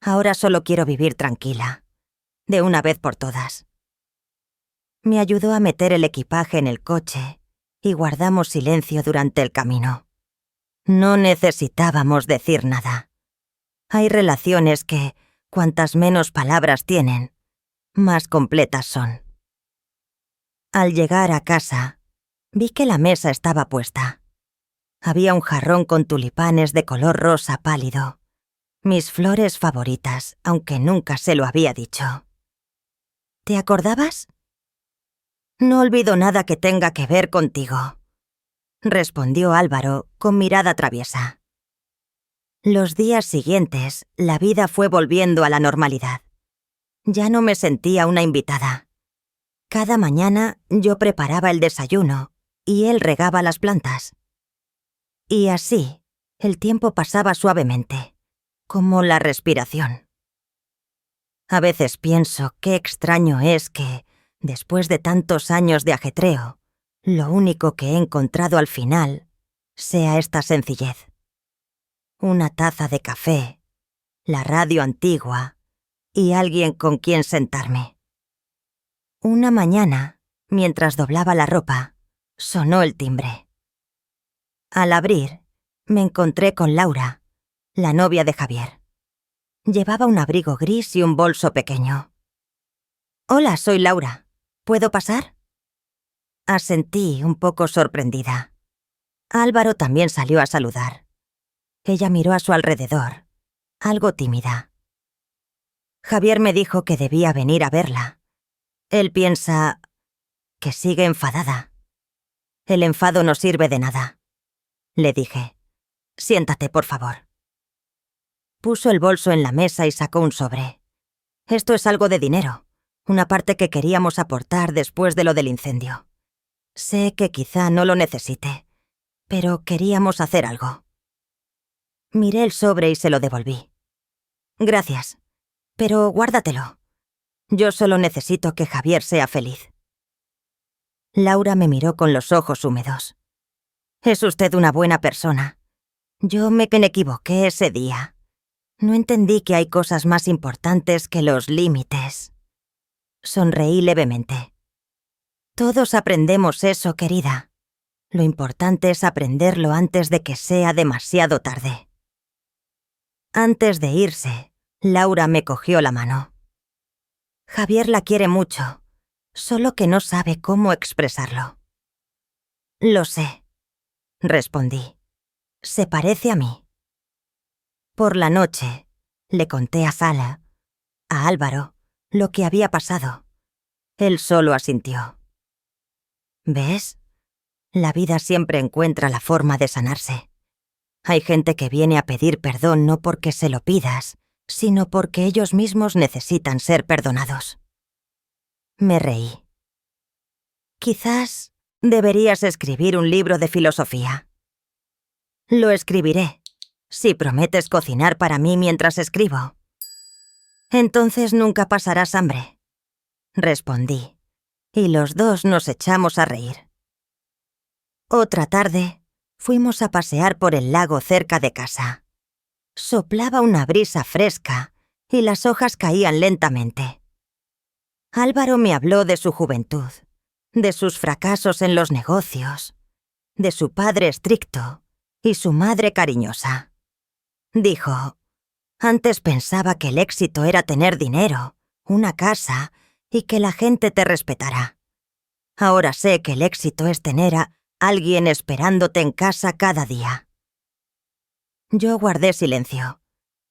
S1: Ahora solo quiero vivir tranquila, de una vez por todas». Me ayudó a meter el equipaje en el coche y guardamos silencio durante el camino. No necesitábamos decir nada. Hay relaciones que, cuantas menos palabras tienen, más completas son. Al llegar a casa, vi que la mesa estaba puesta. Había un jarrón con tulipanes de color rosa pálido, mis flores favoritas, aunque nunca se lo había dicho. «¿Te acordabas?» «No olvido nada que tenga que ver contigo», respondió Álvaro con mirada traviesa. Los días siguientes, la vida fue volviendo a la normalidad. Ya no me sentía una invitada. Cada mañana yo preparaba el desayuno y él regaba las plantas. Y así, el tiempo pasaba suavemente, como la respiración. A veces pienso qué extraño es que, después de tantos años de ajetreo, lo único que he encontrado al final sea esta sencillez. Una taza de café, la radio antigua y alguien con quien sentarme. Una mañana, mientras doblaba la ropa, sonó el timbre. Al abrir, me encontré con Laura, la novia de Javier. Llevaba un abrigo gris y un bolso pequeño. «Hola, soy Laura. ¿Puedo pasar?» Asentí, un poco sorprendida. Álvaro también salió a saludar. Ella miró a su alrededor, algo tímida. Javier me dijo que debía venir a verla. Él piensa que sigue enfadada. «El enfado no sirve de nada», le dije. «Siéntate, por favor». Puso el bolso en la mesa y sacó un sobre. «Esto es algo de dinero, una parte que queríamos aportar después de lo del incendio. Sé que quizá no lo necesite, pero queríamos hacer algo». Miré el sobre y se lo devolví. «Gracias, pero guárdatelo. Yo solo necesito que Javier sea feliz». Laura me miró con los ojos húmedos. «Es usted una buena persona. Yo me equivoqué ese día. No entendí que hay cosas más importantes que los límites». Sonreí levemente. «Todos aprendemos eso, querida. Lo importante es aprenderlo antes de que sea demasiado tarde». Antes de irse, Laura me cogió la mano. «Javier la quiere mucho, solo que no sabe cómo expresarlo». «Lo sé», respondí. «Se parece a mí». Por la noche, le conté a Sala, a Álvaro, lo que había pasado. Él solo asintió. «¿Ves? La vida siempre encuentra la forma de sanarse. Hay gente que viene a pedir perdón no porque se lo pidas, sino porque ellos mismos necesitan ser perdonados». Me reí. Quizás deberías escribir un libro de filosofía. Lo escribiré, si prometes cocinar para mí mientras escribo. Entonces nunca pasarás hambre, respondí, y los dos nos echamos a reír. Otra tarde, fuimos a pasear por el lago cerca de casa. Soplaba una brisa fresca y las hojas caían lentamente. Álvaro me habló de su juventud, de sus fracasos en los negocios, de su padre estricto y su madre cariñosa. Dijo, antes pensaba que el éxito era tener dinero, una casa y que la gente te respetara. Ahora sé que el éxito es tener a alguien esperándote en casa cada día. Yo guardé silencio,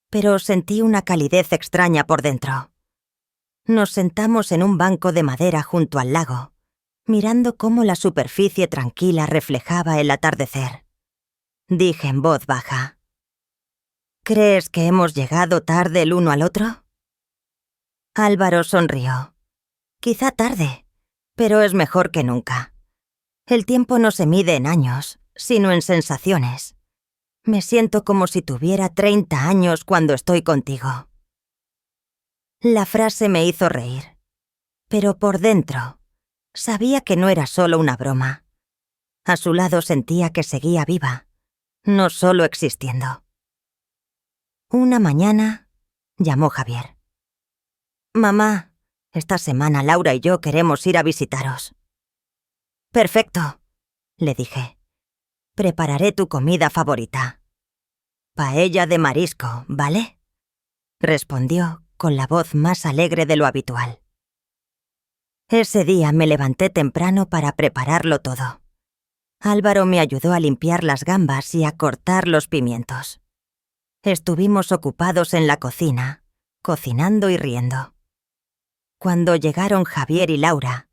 S1: pero sentí una calidez extraña por dentro. Nos sentamos en un banco de madera junto al lago, mirando cómo la superficie tranquila reflejaba el atardecer. Dije en voz baja, ¿crees que hemos llegado tarde el uno al otro? Álvaro sonrió. Quizá tarde, pero es mejor que nunca. El tiempo no se mide en años, sino en sensaciones. Me siento como si tuviera 30 años cuando estoy contigo. La frase me hizo reír, pero por dentro sabía que no era solo una broma. A su lado sentía que seguía viva, no solo existiendo. Una mañana llamó Javier. «Mamá, esta semana Laura y yo queremos ir a visitaros». «Perfecto», le dije. «Prepararé tu comida favorita. Paella de marisco, ¿vale?», respondió con la voz más alegre de lo habitual. Ese día me levanté temprano para prepararlo todo. Álvaro me ayudó a limpiar las gambas y a cortar los pimientos. Estuvimos ocupados en la cocina, cocinando y riendo. Cuando llegaron Javier y Laura,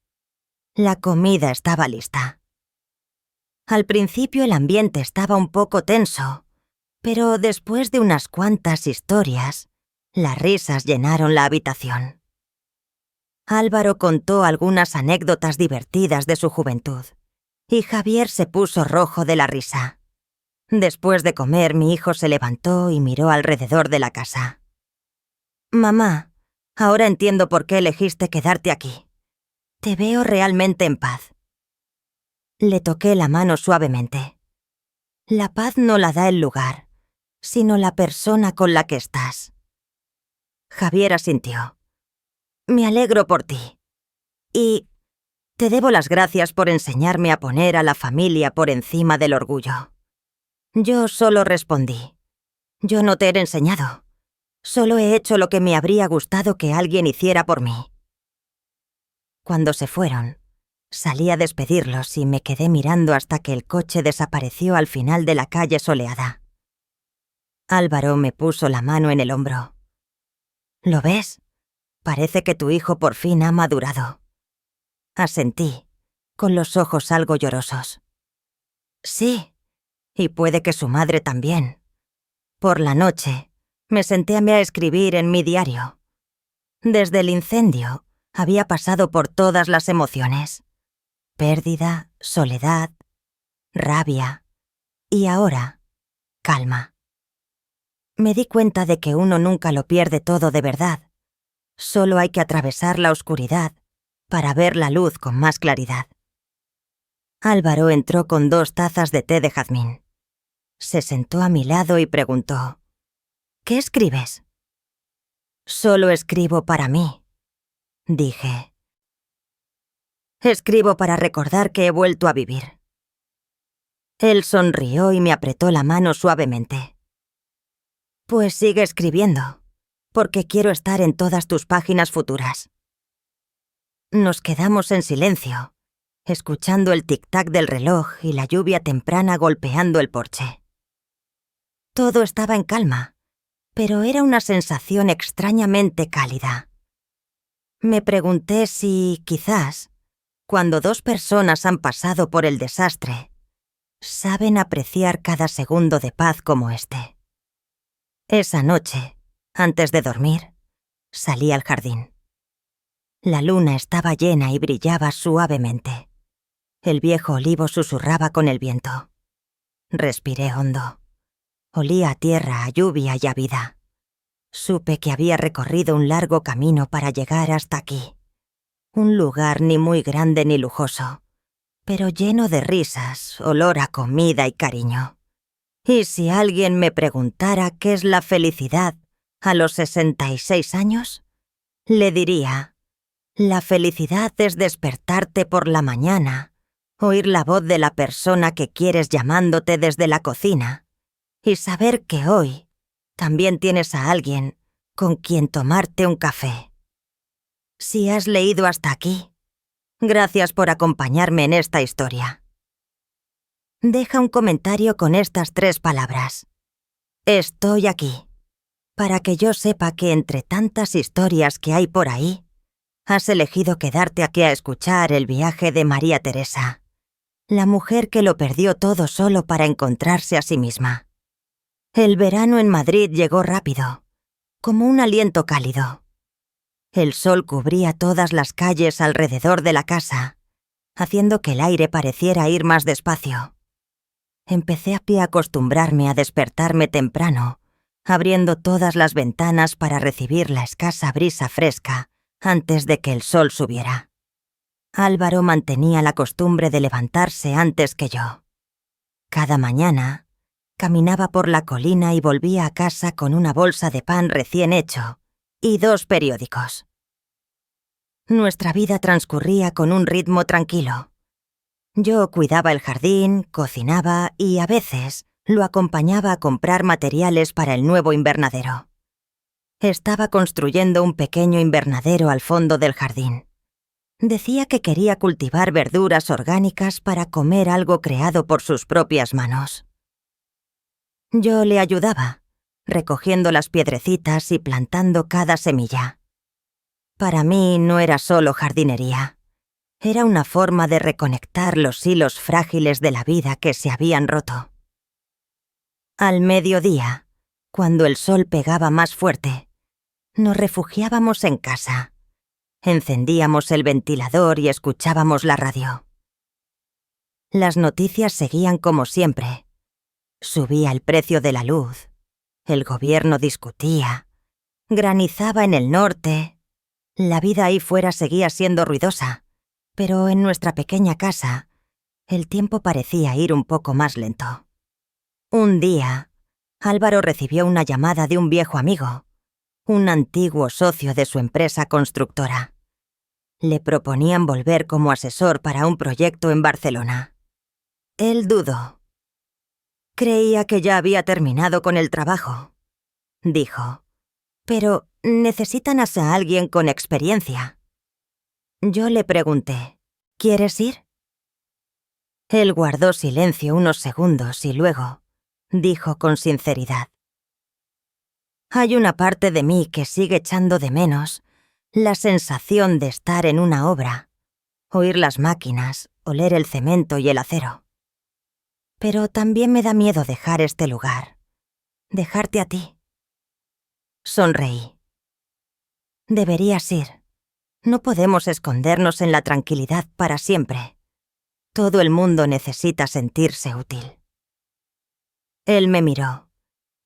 S1: la comida estaba lista. Al principio el ambiente estaba un poco tenso, pero después de unas cuantas historias, las risas llenaron la habitación. Álvaro contó algunas anécdotas divertidas de su juventud, y Javier se puso rojo de la risa. Después de comer, mi hijo se levantó y miró alrededor de la casa. «Mamá, ahora entiendo por qué elegiste quedarte aquí. Te veo realmente en paz». Le toqué la mano suavemente. La paz no la da el lugar, sino la persona con la que estás. Javier asintió. «Me alegro por ti. Y te debo las gracias por enseñarme a poner a la familia por encima del orgullo». Yo solo respondí. «Yo no te he enseñado. Solo he hecho lo que me habría gustado que alguien hiciera por mí». Cuando se fueron, salí a despedirlos y me quedé mirando hasta que el coche desapareció al final de la calle soleada. Álvaro me puso la mano en el hombro. «¿Lo ves? Parece que tu hijo por fin ha madurado». Asentí, con los ojos algo llorosos. «Sí, y puede que su madre también». Por la noche, me senté a escribir en mi diario. Desde el incendio, había pasado por todas las emociones. Pérdida, soledad, rabia y ahora, calma. Me di cuenta de que uno nunca lo pierde todo de verdad. Solo hay que atravesar la oscuridad para ver la luz con más claridad. Álvaro entró con 2 tazas de té de jazmín. Se sentó a mi lado y preguntó, «¿Qué escribes?». «Solo escribo para mí», dije. «Escribo para recordar que he vuelto a vivir». Él sonrió y me apretó la mano suavemente. «Pues sigue escribiendo, porque quiero estar en todas tus páginas futuras». Nos quedamos en silencio, escuchando el tic-tac del reloj y la lluvia temprana golpeando el porche. Todo estaba en calma, pero era una sensación extrañamente cálida. Me pregunté si, quizás, cuando 2 personas han pasado por el desastre, saben apreciar cada segundo de paz como este. Esa noche, antes de dormir, salí al jardín. La luna estaba llena y brillaba suavemente. El viejo olivo susurraba con el viento. Respiré hondo. Olía a tierra, a lluvia y a vida. Supe que había recorrido un largo camino para llegar hasta aquí. Un lugar ni muy grande ni lujoso, pero lleno de risas, olor a comida y cariño. Y si alguien me preguntara qué es la felicidad a los 66 años, le diría: la felicidad es despertarte por la mañana, oír la voz de la persona que quieres llamándote desde la cocina y saber que hoy también tienes a alguien con quien tomarte un café. Si has leído hasta aquí, gracias por acompañarme en esta historia. Deja un comentario con estas 3 palabras: estoy aquí, para que yo sepa que entre tantas historias que hay por ahí, has elegido quedarte aquí a escuchar el viaje de María Teresa, la mujer que lo perdió todo solo para encontrarse a sí misma. El verano en Madrid llegó rápido, como un aliento cálido. El sol cubría todas las calles alrededor de la casa, haciendo que el aire pareciera ir más despacio. Empecé a acostumbrarme a despertarme temprano, abriendo todas las ventanas para recibir la escasa brisa fresca antes de que el sol subiera. Álvaro mantenía la costumbre de levantarse antes que yo. Cada mañana, caminaba por la colina y volvía a casa con una bolsa de pan recién hecho y 2 periódicos. Nuestra vida transcurría con un ritmo tranquilo. Yo cuidaba el jardín, cocinaba y, a veces, lo acompañaba a comprar materiales para el nuevo invernadero. Estaba construyendo un pequeño invernadero al fondo del jardín. Decía que quería cultivar verduras orgánicas para comer algo creado por sus propias manos. Yo le ayudaba, recogiendo las piedrecitas y plantando cada semilla. Para mí no era solo jardinería. Era una forma de reconectar los hilos frágiles de la vida que se habían roto. Al mediodía, cuando el sol pegaba más fuerte, nos refugiábamos en casa. Encendíamos el ventilador y escuchábamos la radio. Las noticias seguían como siempre. Subía el precio de la luz, el gobierno discutía, granizaba en el norte. La vida ahí fuera seguía siendo ruidosa, pero en nuestra pequeña casa, el tiempo parecía ir un poco más lento. Un día, Álvaro recibió una llamada de un viejo amigo, un antiguo socio de su empresa constructora. Le proponían volver como asesor para un proyecto en Barcelona. Él dudó. Creía que ya había terminado con el trabajo, dijo, pero necesitan a alguien con experiencia. Yo le pregunté: ¿quieres ir? Él guardó silencio unos segundos y luego dijo con sinceridad: hay una parte de mí que sigue echando de menos la sensación de estar en una obra, oír las máquinas, oler el cemento y el acero. Pero también me da miedo dejar este lugar, dejarte a ti. Sonreí. Deberías ir. No podemos escondernos en la tranquilidad para siempre. Todo el mundo necesita sentirse útil. Él me miró,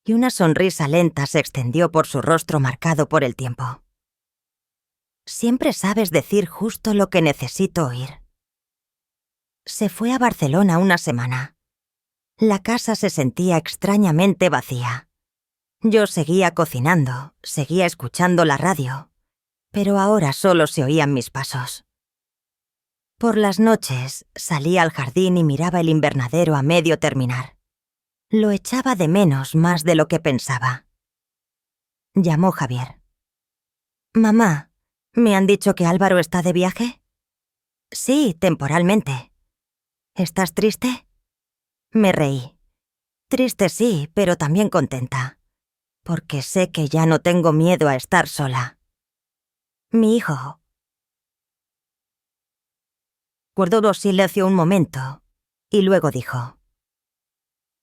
S1: y una sonrisa lenta se extendió por su rostro marcado por el tiempo. Siempre sabes decir justo lo que necesito oír. Se fue a Barcelona una semana. La casa se sentía extrañamente vacía. Yo seguía cocinando, seguía escuchando la radio, pero ahora solo se oían mis pasos. Por las noches salía al jardín y miraba el invernadero a medio terminar. Lo echaba de menos más de lo que pensaba. Llamó Javier. «Mamá, ¿me han dicho que Álvaro está de viaje?» «Sí, temporalmente». «¿Estás triste?» Me reí. Triste sí, pero también contenta, porque sé que ya no tengo miedo a estar sola. Mi hijo. Guardó silencio un momento y luego dijo: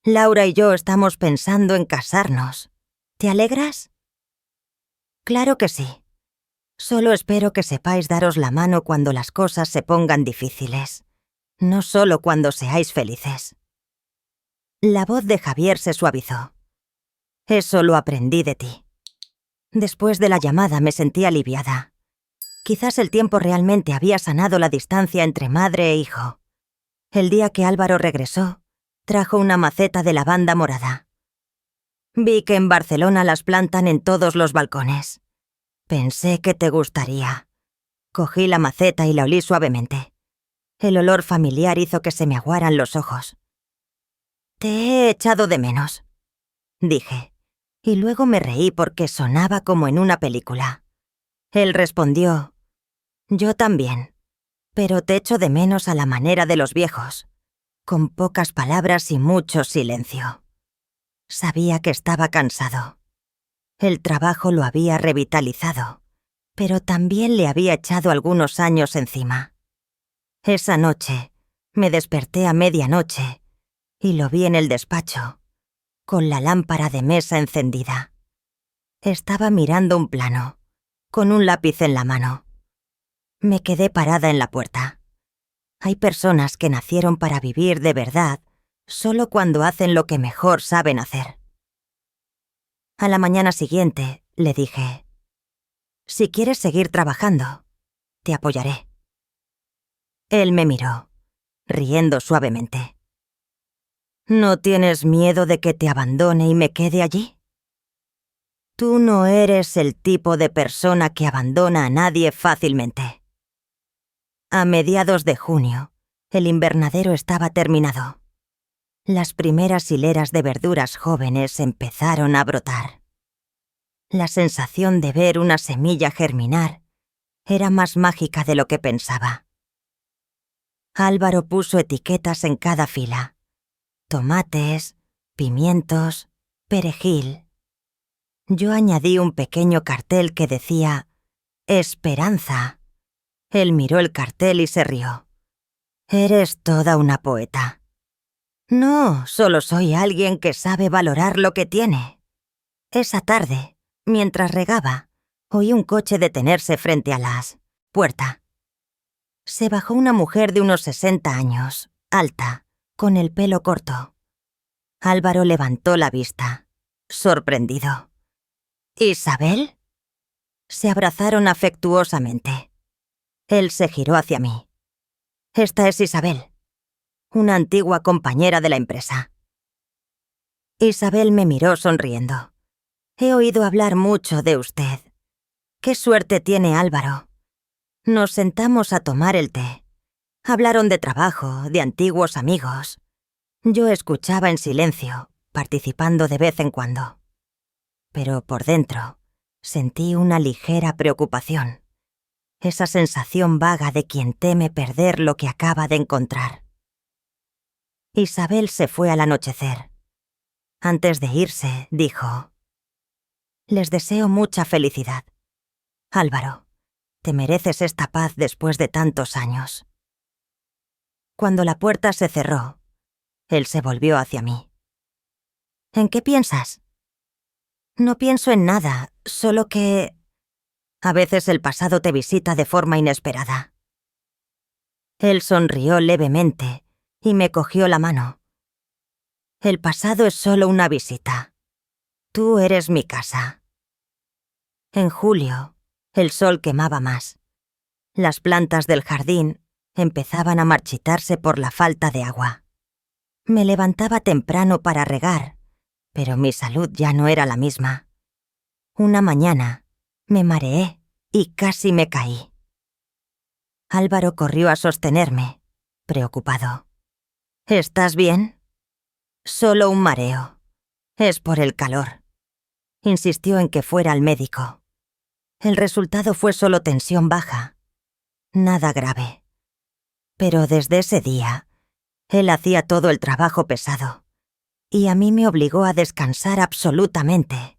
S1: Laura y yo estamos pensando en casarnos. ¿Te alegras? Claro que sí. Solo espero que sepáis daros la mano cuando las cosas se pongan difíciles. no solo cuando seáis felices. La voz de Javier se suavizó. Eso lo aprendí de ti. Después de la llamada me sentí aliviada. Quizás el tiempo realmente había sanado la distancia entre madre e hijo. El día que Álvaro regresó, trajo una maceta de lavanda morada. Vi que en Barcelona las plantan en todos los balcones. Pensé que te gustaría. Cogí la maceta y la olí suavemente. El olor familiar hizo que se me aguaran los ojos. Te he echado de menos, dije, y luego me reí porque sonaba como en una película. Él respondió, yo también, pero te echo de menos a la manera de los viejos, con pocas palabras y mucho silencio. Sabía que estaba cansado. El trabajo lo había revitalizado, pero también le había echado algunos años encima. Esa noche, me desperté a medianoche y lo vi en el despacho, con la lámpara de mesa encendida. Estaba mirando un plano, con un lápiz en la mano. Me quedé parada en la puerta. Hay personas que nacieron para vivir de verdad solo cuando hacen lo que mejor saben hacer. A la mañana siguiente, le dije, si quieres seguir trabajando, te apoyaré. Él me miró, riendo suavemente. ¿No tienes miedo de que te abandone y me quede allí? Tú no eres el tipo de persona que abandona a nadie fácilmente. A mediados de junio, el invernadero estaba terminado. Las primeras hileras de verduras jóvenes empezaron a brotar. La sensación de ver una semilla germinar era más mágica de lo que pensaba. Álvaro puso etiquetas en cada fila. Tomates, pimientos, perejil. Yo añadí un pequeño cartel que decía «Esperanza». Él miró el cartel y se rió. «Eres toda una poeta». «No, solo soy alguien que sabe valorar lo que tiene». Esa tarde, mientras regaba, oí un coche detenerse frente a la puerta. Se bajó una mujer de unos 60 años, alta, con el pelo corto. Álvaro levantó la vista, sorprendido. «¿Isabel?» Se abrazaron afectuosamente. Él se giró hacia mí. «Esta es Isabel, una antigua compañera de la empresa». Isabel me miró sonriendo. «He oído hablar mucho de usted. Qué suerte tiene Álvaro». Nos sentamos a tomar el té. Hablaron de trabajo, de antiguos amigos. Yo escuchaba en silencio, participando de vez en cuando. Pero por dentro, sentí una ligera preocupación. Esa sensación vaga de quien teme perder lo que acaba de encontrar. Isabel se fue al anochecer. Antes de irse, dijo: «Les deseo mucha felicidad. Álvaro, te mereces esta paz después de tantos años». Cuando la puerta se cerró, él se volvió hacia mí. «¿En qué piensas?» «No pienso en nada, solo que... a veces el pasado te visita de forma inesperada». Él sonrió levemente y me cogió la mano. «El pasado es solo una visita. Tú eres mi casa». En julio, el sol quemaba más. Las plantas del jardín empezaban a marchitarse por la falta de agua. Me levantaba temprano para regar, pero mi salud ya no era la misma. Una mañana, me mareé y casi me caí. Álvaro corrió a sostenerme, preocupado. «¿Estás bien?» «Solo un mareo. Es por el calor». Insistió en que fuera al médico. El resultado fue solo tensión baja. Nada grave. Pero desde ese día, él hacía todo el trabajo pesado, y a mí me obligó a descansar absolutamente.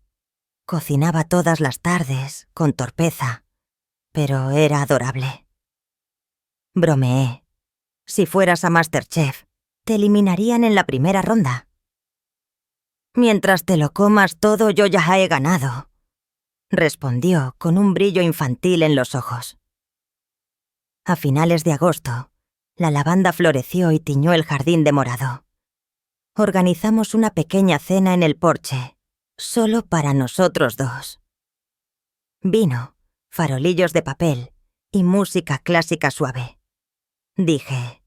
S1: Cocinaba todas las tardes, con torpeza, pero era adorable. Bromeé. «Si fueras a MasterChef, te eliminarían en la primera ronda». «Mientras te lo comas todo, yo ya he ganado», respondió con un brillo infantil en los ojos. A finales de agosto, La lavanda floreció y tiñó el jardín de morado. Organizamos una pequeña cena en el porche, solo para nosotros dos. Vino, farolillos de papel y música clásica suave. Dije,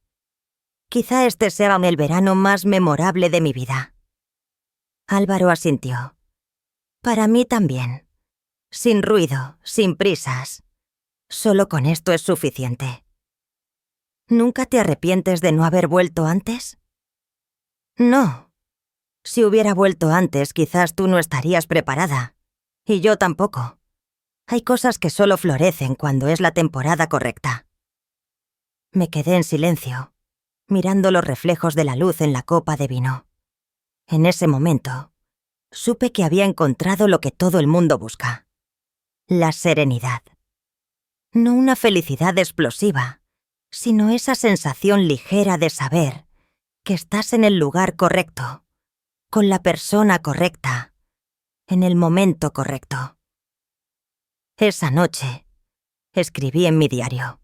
S1: quizá este sea el verano más memorable de mi vida. Álvaro asintió. Para mí también. Sin ruido, sin prisas. Solo con esto es suficiente. ¿Nunca te arrepientes de no haber vuelto antes? No. Si hubiera vuelto antes, quizás tú no estarías preparada. Y yo tampoco. Hay cosas que solo florecen cuando es la temporada correcta. Me quedé en silencio, mirando los reflejos de la luz en la copa de vino. En ese momento, supe que había encontrado lo que todo el mundo busca. La serenidad. No una felicidad explosiva, sino esa sensación ligera de saber que estás en el lugar correcto, con la persona correcta, en el momento correcto. Esa noche, escribí en mi diario.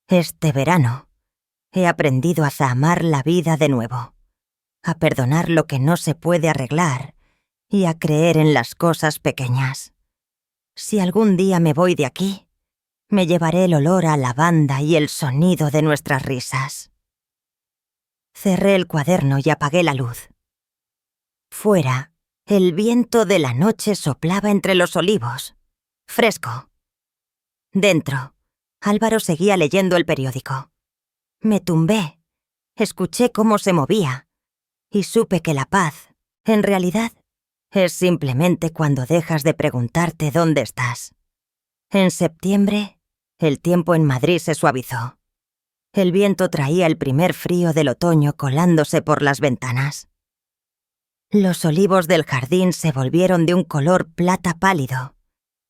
S1: Este verano, he aprendido a amar la vida de nuevo, a perdonar lo que no se puede arreglar y a creer en las cosas pequeñas. Si algún día me voy de aquí, me llevaré el olor a lavanda y el sonido de nuestras risas. Cerré el cuaderno y apagué la luz. Fuera, el viento de la noche soplaba entre los olivos, fresco. Dentro, Álvaro seguía leyendo el periódico. Me tumbé, escuché cómo se movía y supe que la paz, en realidad, es simplemente cuando dejas de preguntarte dónde estás. En septiembre, el tiempo en Madrid se suavizó. El viento traía el primer frío del otoño colándose por las ventanas. Los olivos del jardín se volvieron de un color plata pálido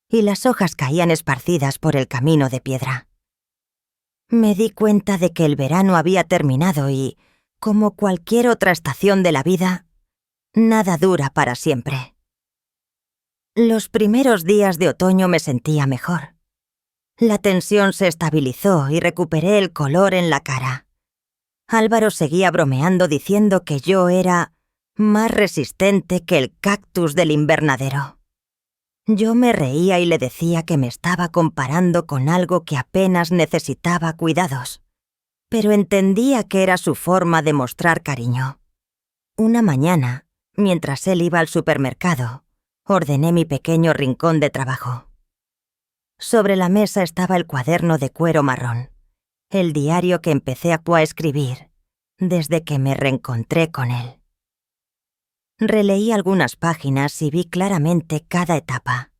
S1: y las hojas caían esparcidas por el camino de piedra. Me di cuenta de que el verano había terminado y, como cualquier otra estación de la vida, nada dura para siempre. Los primeros días de otoño me sentía mejor. La tensión se estabilizó y recuperé el color en la cara. Álvaro seguía bromeando diciendo que yo era más resistente que el cactus del invernadero. Yo me reía y le decía que me estaba comparando con algo que apenas necesitaba cuidados, pero entendía que era su forma de mostrar cariño. Una mañana, mientras él iba al supermercado, ordené mi pequeño rincón de trabajo. Sobre la mesa estaba el cuaderno de cuero marrón, el diario que empecé a escribir desde que me reencontré con él. Releí algunas páginas y vi claramente cada etapa,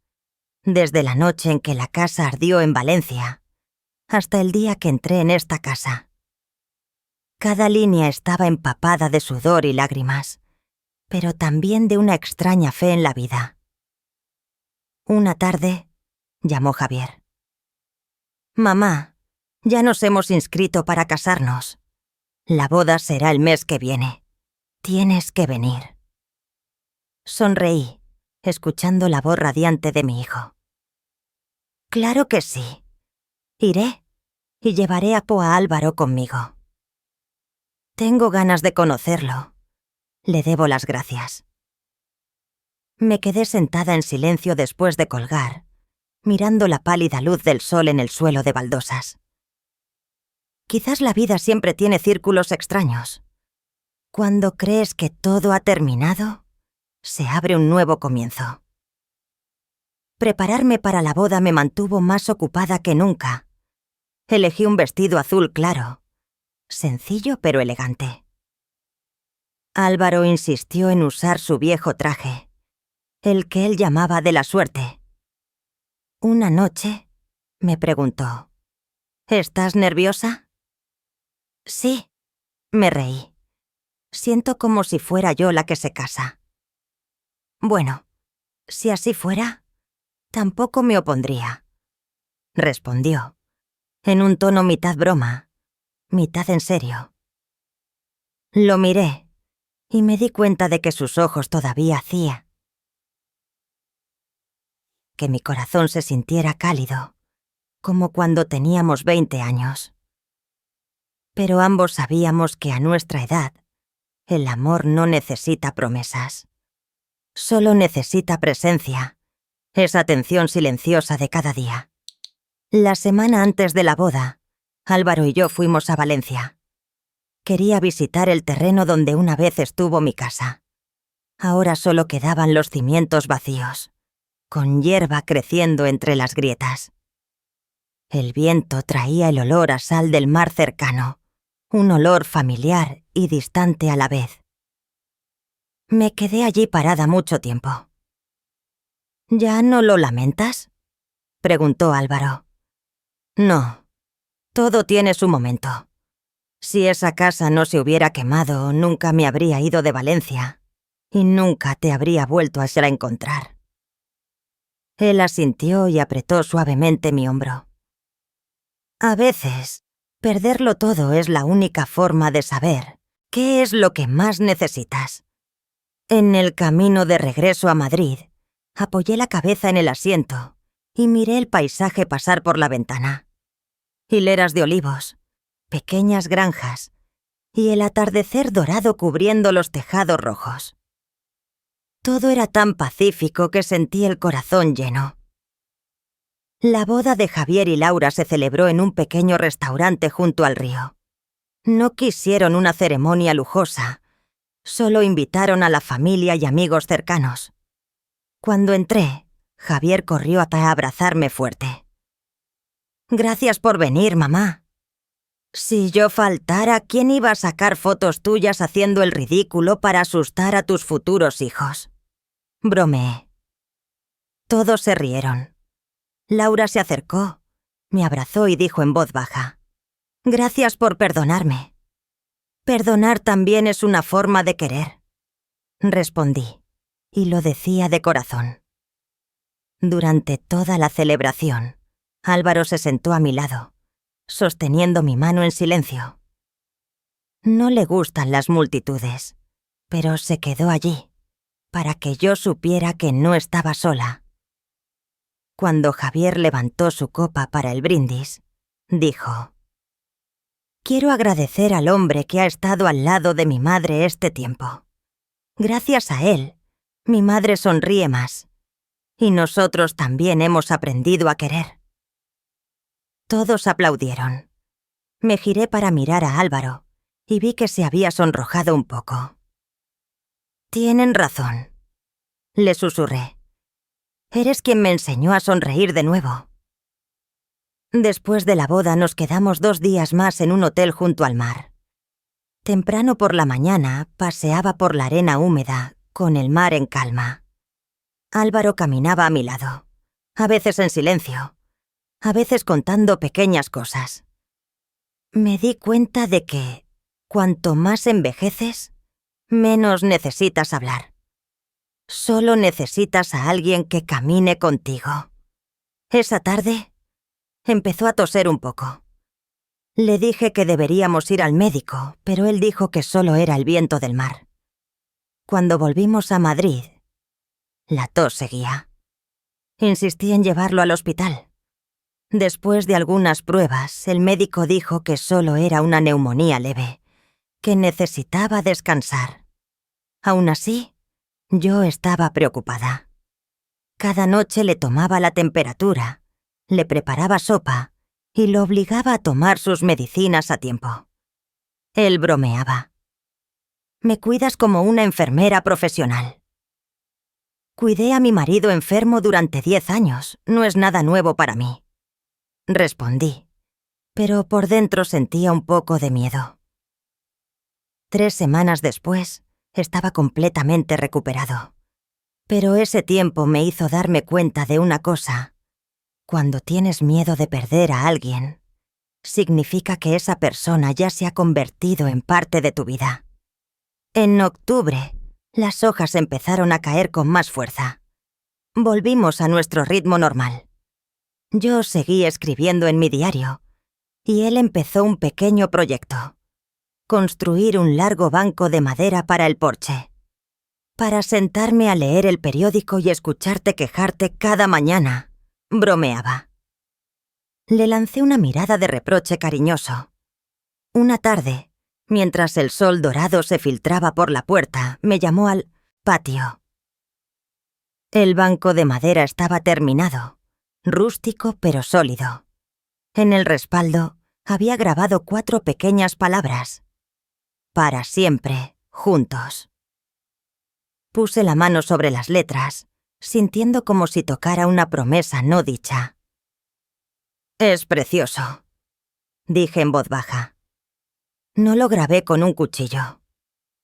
S1: desde la noche en que la casa ardió en Valencia hasta el día que entré en esta casa. Cada línea estaba empapada de sudor y lágrimas, pero también de una extraña fe en la vida. Una tarde, llamó Javier. «Mamá, ya nos hemos inscrito para casarnos. La boda será el mes que viene. Tienes que venir». Sonreí, escuchando la voz radiante de mi hijo. «Claro que sí. Iré y llevaré a Álvaro conmigo. Tengo ganas de conocerlo. Le debo las gracias». Me quedé sentada en silencio después de colgar, mirando la pálida luz del sol en el suelo de baldosas. Quizás la vida siempre tiene círculos extraños. Cuando crees que todo ha terminado, se abre un nuevo comienzo. Prepararme para la boda me mantuvo más ocupada que nunca. Elegí un vestido azul claro, sencillo pero elegante. Álvaro insistió en usar su viejo traje, el que él llamaba de la suerte. Una noche, me preguntó, «¿Estás nerviosa?» «Sí», me reí. «Siento como si fuera yo la que se casa». «Bueno, si así fuera, tampoco me opondría», respondió, en un tono mitad broma, mitad en serio. Lo miré y me di cuenta de que sus ojos todavía hacía que mi corazón se sintiera cálido, como cuando teníamos 20 años. pero ambos sabíamos que a nuestra edad, el amor no necesita promesas. Solo necesita presencia, esa atención silenciosa de cada día. La semana antes de la boda, Álvaro y yo fuimos a Valencia. Quería visitar el terreno donde una vez estuvo mi casa. Ahora solo quedaban los cimientos vacíos, con hierba creciendo entre las grietas. El viento traía el olor a sal del mar cercano, un olor familiar y distante a la vez. Me quedé allí parada mucho tiempo. ¿Ya no lo lamentas?, preguntó Álvaro. No, todo tiene su momento. Si esa casa no se hubiera quemado, nunca me habría ido de Valencia y nunca te habría vuelto a encontrar. Él asintió y apretó suavemente mi hombro. A veces, perderlo todo es la única forma de saber qué es lo que más necesitas. En el camino de regreso a Madrid, apoyé la cabeza en el asiento y miré el paisaje pasar por la ventana. Hileras de olivos, pequeñas granjas y el atardecer dorado cubriendo los tejados rojos. Todo era tan pacífico que sentí el corazón lleno. La boda de Javier y Laura se celebró en un pequeño restaurante junto al río. No quisieron una ceremonia lujosa, solo invitaron a la familia y amigos cercanos. Cuando entré, Javier corrió hasta abrazarme fuerte. Gracias por venir, mamá. Si yo faltara, ¿quién iba a sacar fotos tuyas haciendo el ridículo para asustar a tus futuros hijos? Bromeé. Todos se rieron. Laura se acercó, me abrazó y dijo en voz baja: Gracias por perdonarme. Perdonar también es una forma de querer. Respondí, y lo decía de corazón. Durante toda la celebración, Álvaro se sentó a mi lado, sosteniendo mi mano en silencio. No le gustan las multitudes, pero se quedó allí, para que yo supiera que no estaba sola. Cuando Javier levantó su copa para el brindis, dijo: Quiero agradecer al hombre que ha estado al lado de mi madre este tiempo. Gracias a él, mi madre sonríe más, y nosotros también hemos aprendido a querer. Todos aplaudieron. Me giré para mirar a Álvaro, y vi que se había sonrojado un poco. Tienen razón, le susurré. Eres quien me enseñó a sonreír de nuevo. Después de la boda nos quedamos 2 días más en un hotel junto al mar. Temprano por la mañana paseaba por la arena húmeda, con el mar en calma. Álvaro caminaba a mi lado, a veces en silencio, a veces contando pequeñas cosas. Me di cuenta de que, cuanto más envejeces, menos necesitas hablar. Solo necesitas a alguien que camine contigo. Esa tarde, empezó a toser un poco. Le dije que deberíamos ir al médico, pero él dijo que solo era el viento del mar. Cuando volvimos a Madrid, la tos seguía. Insistí en llevarlo al hospital. Después de algunas pruebas, el médico dijo que solo era una neumonía leve, que necesitaba descansar. Aún así, yo estaba preocupada. Cada noche le tomaba la temperatura, le preparaba sopa y lo obligaba a tomar sus medicinas a tiempo. Él bromeaba. Me cuidas como una enfermera profesional. Cuidé a mi marido enfermo durante 10 años, no es nada nuevo para mí. Respondí, pero por dentro sentía un poco de miedo. 3 semanas después, estaba completamente recuperado. Pero ese tiempo me hizo darme cuenta de una cosa. Cuando tienes miedo de perder a alguien, significa que esa persona ya se ha convertido en parte de tu vida. En octubre, las hojas empezaron a caer con más fuerza. Volvimos a nuestro ritmo normal. Yo seguí escribiendo en mi diario, y él empezó un pequeño proyecto: construir un largo banco de madera para el porche, para sentarme a leer el periódico y escucharte quejarte cada mañana, bromeaba. Le lancé una mirada de reproche cariñoso. Una tarde, mientras el sol dorado se filtraba por la puerta, me llamó al patio. El banco de madera estaba terminado, rústico pero sólido. En el respaldo había grabado 4 pequeñas palabras. Para siempre, juntos. Puse la mano sobre las letras, sintiendo como si tocara una promesa no dicha. «Es precioso», dije en voz baja. «No lo grabé con un cuchillo»,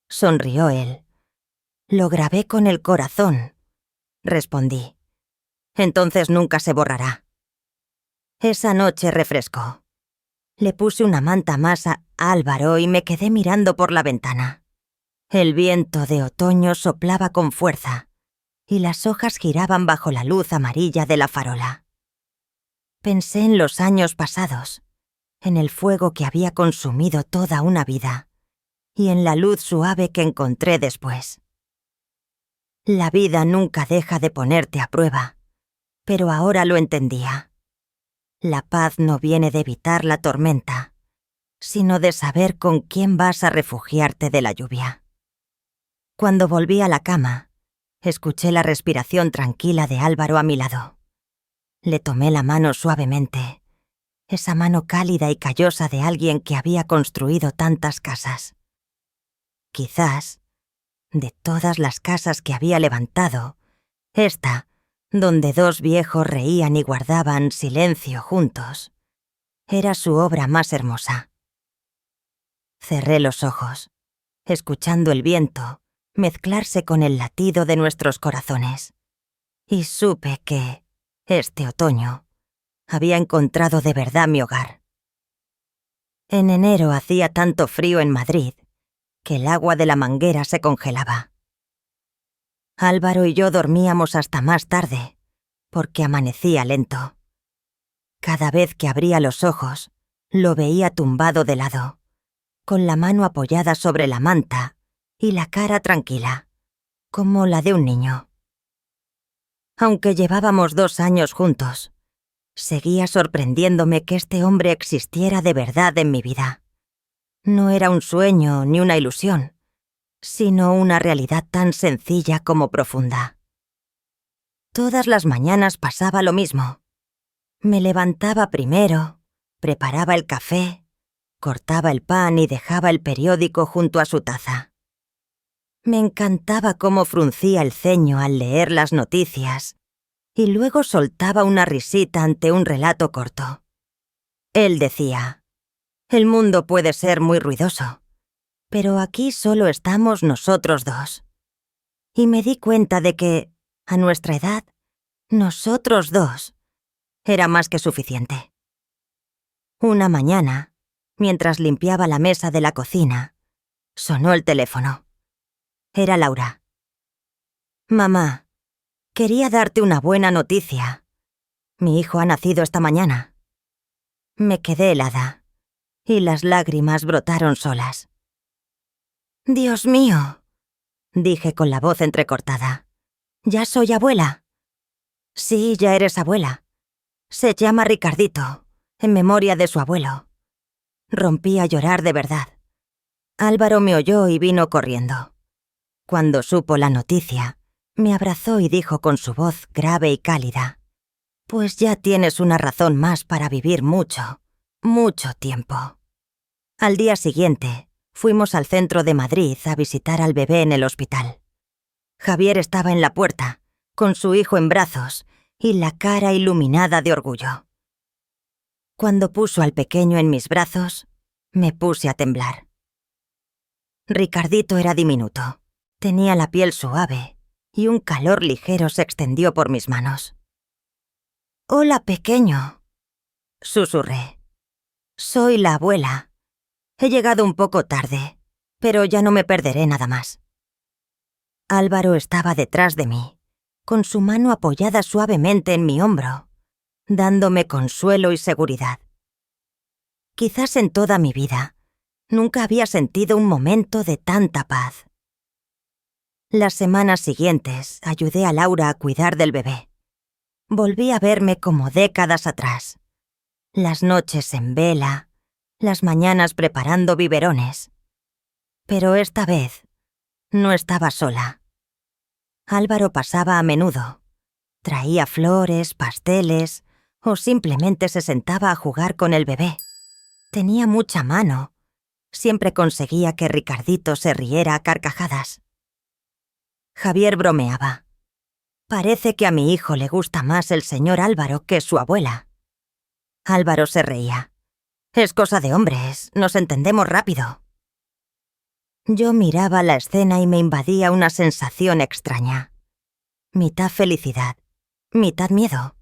S1: sonrió él. «Lo grabé con el corazón», respondí. «Entonces nunca se borrará». Esa noche refrescó. Le puse una manta más a Álvaro y me quedé mirando por la ventana. El viento de otoño soplaba con fuerza y las hojas giraban bajo la luz amarilla de la farola. Pensé en los años pasados, en el fuego que había consumido toda una vida y en la luz suave que encontré después. La vida nunca deja de ponerte a prueba, pero ahora lo entendía. La paz no viene de evitar la tormenta, sino de saber con quién vas a refugiarte de la lluvia. Cuando volví a la cama, escuché la respiración tranquila de Álvaro a mi lado. Le tomé la mano suavemente, esa mano cálida y callosa de alguien que había construido tantas casas. Quizás, de todas las casas que había levantado, esta, donde 2 viejos reían y guardaban silencio juntos, era su obra más hermosa. Cerré los ojos, escuchando el viento mezclarse con el latido de nuestros corazones, y supe que, este otoño, había encontrado de verdad mi hogar. En enero hacía tanto frío en Madrid que el agua de la manguera se congelaba. Álvaro y yo dormíamos hasta más tarde, porque amanecía lento. Cada vez que abría los ojos, lo veía tumbado de lado, con la mano apoyada sobre la manta y la cara tranquila, como la de un niño. Aunque llevábamos 2 años juntos, seguía sorprendiéndome que este hombre existiera de verdad en mi vida. No era un sueño ni una ilusión, sino una realidad tan sencilla como profunda. Todas las mañanas pasaba lo mismo. Me levantaba primero, preparaba el café, cortaba el pan y dejaba el periódico junto a su taza. Me encantaba cómo fruncía el ceño al leer las noticias y luego soltaba una risita ante un relato corto. Él decía: «El mundo puede ser muy ruidoso, pero aquí solo estamos nosotros 2». Y me di cuenta de que, a nuestra edad, nosotros 2 era más que suficiente. Una mañana, mientras limpiaba la mesa de la cocina, sonó el teléfono. Era Laura. «Mamá, quería darte una buena noticia. Mi hijo ha nacido esta mañana». Me quedé helada, y las lágrimas brotaron solas. «Dios mío», dije con la voz entrecortada. «¿Ya soy abuela?» «Sí, ya eres abuela. Se llama Ricardito, en memoria de su abuelo». Rompí a llorar de verdad. Álvaro me oyó y vino corriendo. Cuando supo la noticia, me abrazó y dijo con su voz grave y cálida: «Pues ya tienes una razón más para vivir mucho, mucho tiempo». Al día siguiente, fuimos al centro de Madrid a visitar al bebé en el hospital. Javier estaba en la puerta, con su hijo en brazos y la cara iluminada de orgullo. Cuando puso al pequeño en mis brazos, me puse a temblar. Ricardito era diminuto. Tenía la piel suave y un calor ligero se extendió por mis manos. «Hola, pequeño», susurré. «Soy la abuela. He llegado un poco tarde, pero ya no me perderé nada más». Álvaro estaba detrás de mí, con su mano apoyada suavemente en mi hombro, dándome consuelo y seguridad. Quizás en toda mi vida nunca había sentido un momento de tanta paz. Las semanas siguientes ayudé a Laura a cuidar del bebé. Volví a verme como décadas atrás. Las noches en vela, las mañanas preparando biberones. Pero esta vez no estaba sola. Álvaro pasaba a menudo. Traía flores, pasteles o simplemente se sentaba a jugar con el bebé. Tenía mucha mano. Siempre conseguía que Ricardito se riera a carcajadas. Javier bromeaba. Parece que a mi hijo le gusta más el señor Álvaro que su abuela. Álvaro se reía. Es cosa de hombres, nos entendemos rápido. Yo miraba la escena y me invadía una sensación extraña. Mitad felicidad, mitad miedo.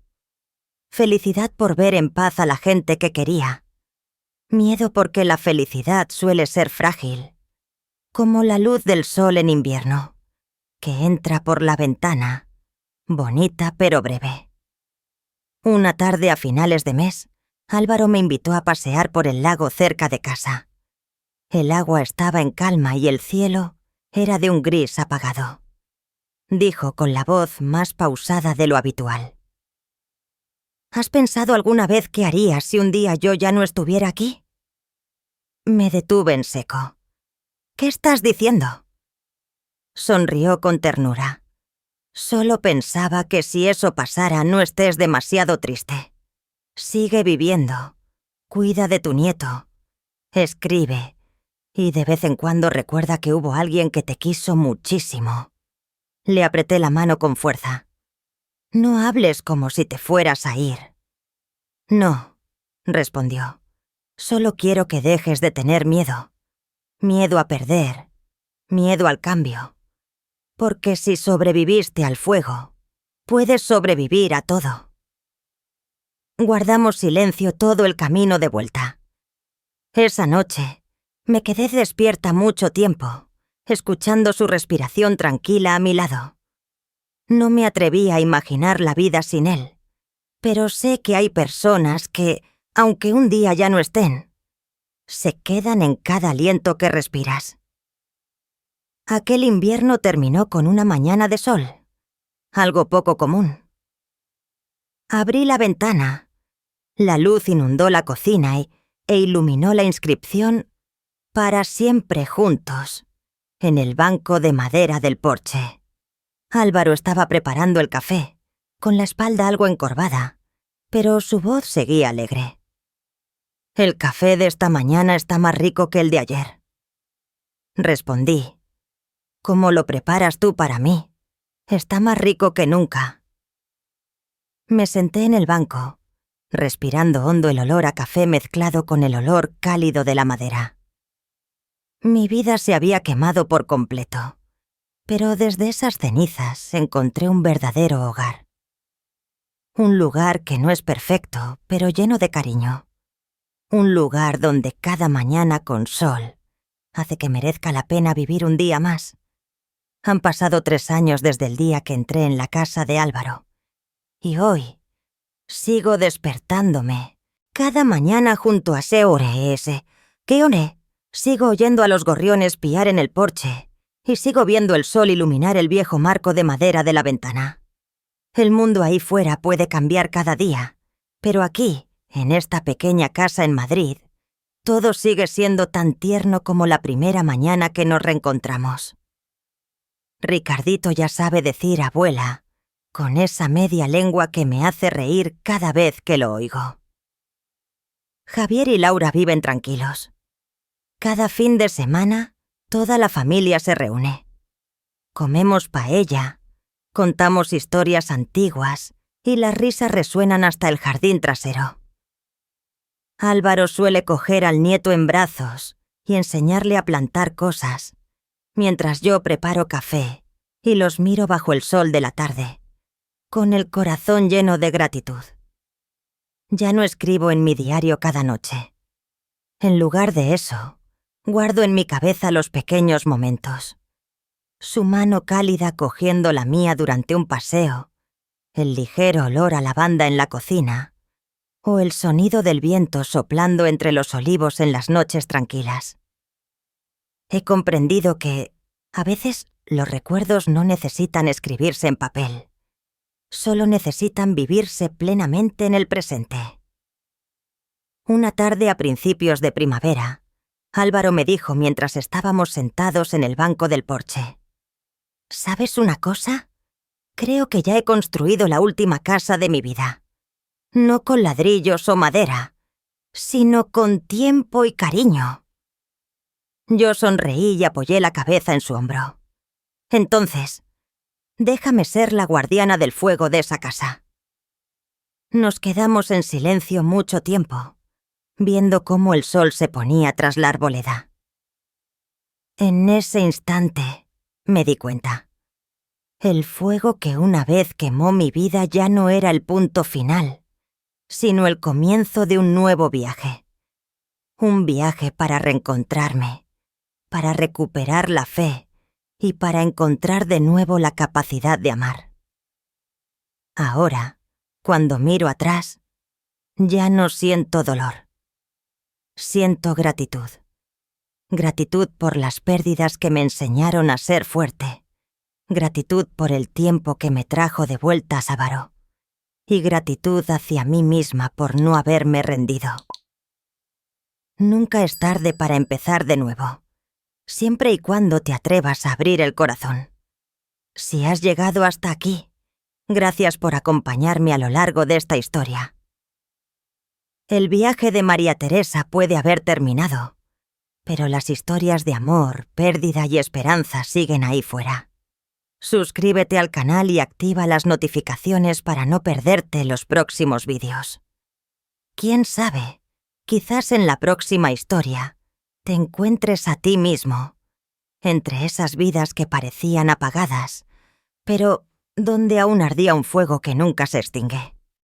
S1: Felicidad por ver en paz a la gente que quería. Miedo porque la felicidad suele ser frágil, como la luz del sol en invierno, que entra por la ventana, bonita pero breve. Una tarde a finales de mes, Álvaro me invitó a pasear por el lago cerca de casa. El agua estaba en calma y el cielo era de un gris apagado. Dijo con la voz más pausada de lo habitual. ¿Has pensado alguna vez qué harías si un día yo ya no estuviera aquí? Me detuve en seco. ¿Qué estás diciendo? Sonrió con ternura. Solo pensaba que si eso pasara no estés demasiado triste. Sigue viviendo. Cuida de tu nieto. Escribe. Y de vez en cuando recuerda que hubo alguien que te quiso muchísimo. Le apreté la mano con fuerza. No hables como si te fueras a ir. No, respondió. Solo quiero que dejes de tener miedo. Miedo a perder. Miedo al cambio. Porque si sobreviviste al fuego, puedes sobrevivir a todo. Guardamos silencio todo el camino de vuelta. Esa noche, me quedé despierta mucho tiempo, escuchando su respiración tranquila a mi lado. No me atreví a imaginar la vida sin él, pero sé que hay personas que, aunque un día ya no estén, se quedan en cada aliento que respiras. Aquel invierno terminó con una mañana de sol, algo poco común. Abrí la ventana. La luz inundó la cocina e iluminó la inscripción «Para siempre juntos» en el banco de madera del porche. Álvaro estaba preparando el café, con la espalda algo encorvada, pero su voz seguía alegre. «El café de esta mañana está más rico que el de ayer», respondí. «Como lo preparas tú para mí, está más rico que nunca». Me senté en el banco, respirando hondo el olor a café mezclado con el olor cálido de la madera. Mi vida se había quemado por completo, pero desde esas cenizas encontré un verdadero hogar. Un lugar que no es perfecto, pero lleno de cariño. Un lugar donde cada mañana con sol hace que merezca la pena vivir un día más. Han pasado 3 años desde el día que entré en la casa de Álvaro. Y hoy sigo despertándome cada mañana junto a ese ore ese. ¿Qué ore? Sigo oyendo a los gorriones piar en el porche y sigo viendo el sol iluminar el viejo marco de madera de la ventana. El mundo ahí fuera puede cambiar cada día, pero aquí, en esta pequeña casa en Madrid, todo sigue siendo tan tierno como la primera mañana que nos reencontramos. Ricardito ya sabe decir abuela, con esa media lengua que me hace reír cada vez que lo oigo. Javier y Laura viven tranquilos. Cada fin de semana, toda la familia se reúne. Comemos paella, contamos historias antiguas y las risas resuenan hasta el jardín trasero. Álvaro suele coger al nieto en brazos y enseñarle a plantar cosas, mientras yo preparo café y los miro bajo el sol de la tarde, con el corazón lleno de gratitud. Ya no escribo en mi diario cada noche. En lugar de eso, guardo en mi cabeza los pequeños momentos. Su mano cálida cogiendo la mía durante un paseo, el ligero olor a lavanda en la cocina, o el sonido del viento soplando entre los olivos en las noches tranquilas. He comprendido que, a veces, los recuerdos no necesitan escribirse en papel. Solo necesitan vivirse plenamente en el presente. Una tarde a principios de primavera, Álvaro me dijo mientras estábamos sentados en el banco del porche: ¿sabes una cosa? Creo que ya he construido la última casa de mi vida. No con ladrillos o madera, sino con tiempo y cariño. Yo sonreí y apoyé la cabeza en su hombro. Entonces, déjame ser la guardiana del fuego de esa casa. Nos quedamos en silencio mucho tiempo, viendo cómo el sol se ponía tras la arboleda. En ese instante, me di cuenta. El fuego que una vez quemó mi vida ya no era el punto final, sino el comienzo de un nuevo viaje. Un viaje para reencontrarme, para recuperar la fe y para encontrar de nuevo la capacidad de amar. Ahora, cuando miro atrás, ya no siento dolor. Siento gratitud. Gratitud por las pérdidas que me enseñaron a ser fuerte. Gratitud por el tiempo que me trajo de vuelta a Sábaro. Y gratitud hacia mí misma por no haberme rendido. Nunca es tarde para empezar de nuevo, siempre y cuando te atrevas a abrir el corazón. Si has llegado hasta aquí, gracias por acompañarme a lo largo de esta historia. El viaje de María Teresa puede haber terminado, pero las historias de amor, pérdida y esperanza siguen ahí fuera. Suscríbete al canal y activa las notificaciones para no perderte los próximos vídeos. ¿Quién sabe? Quizás en la próxima historia te encuentres a ti mismo, entre esas vidas que parecían apagadas, pero donde aún ardía un fuego que nunca se extingue.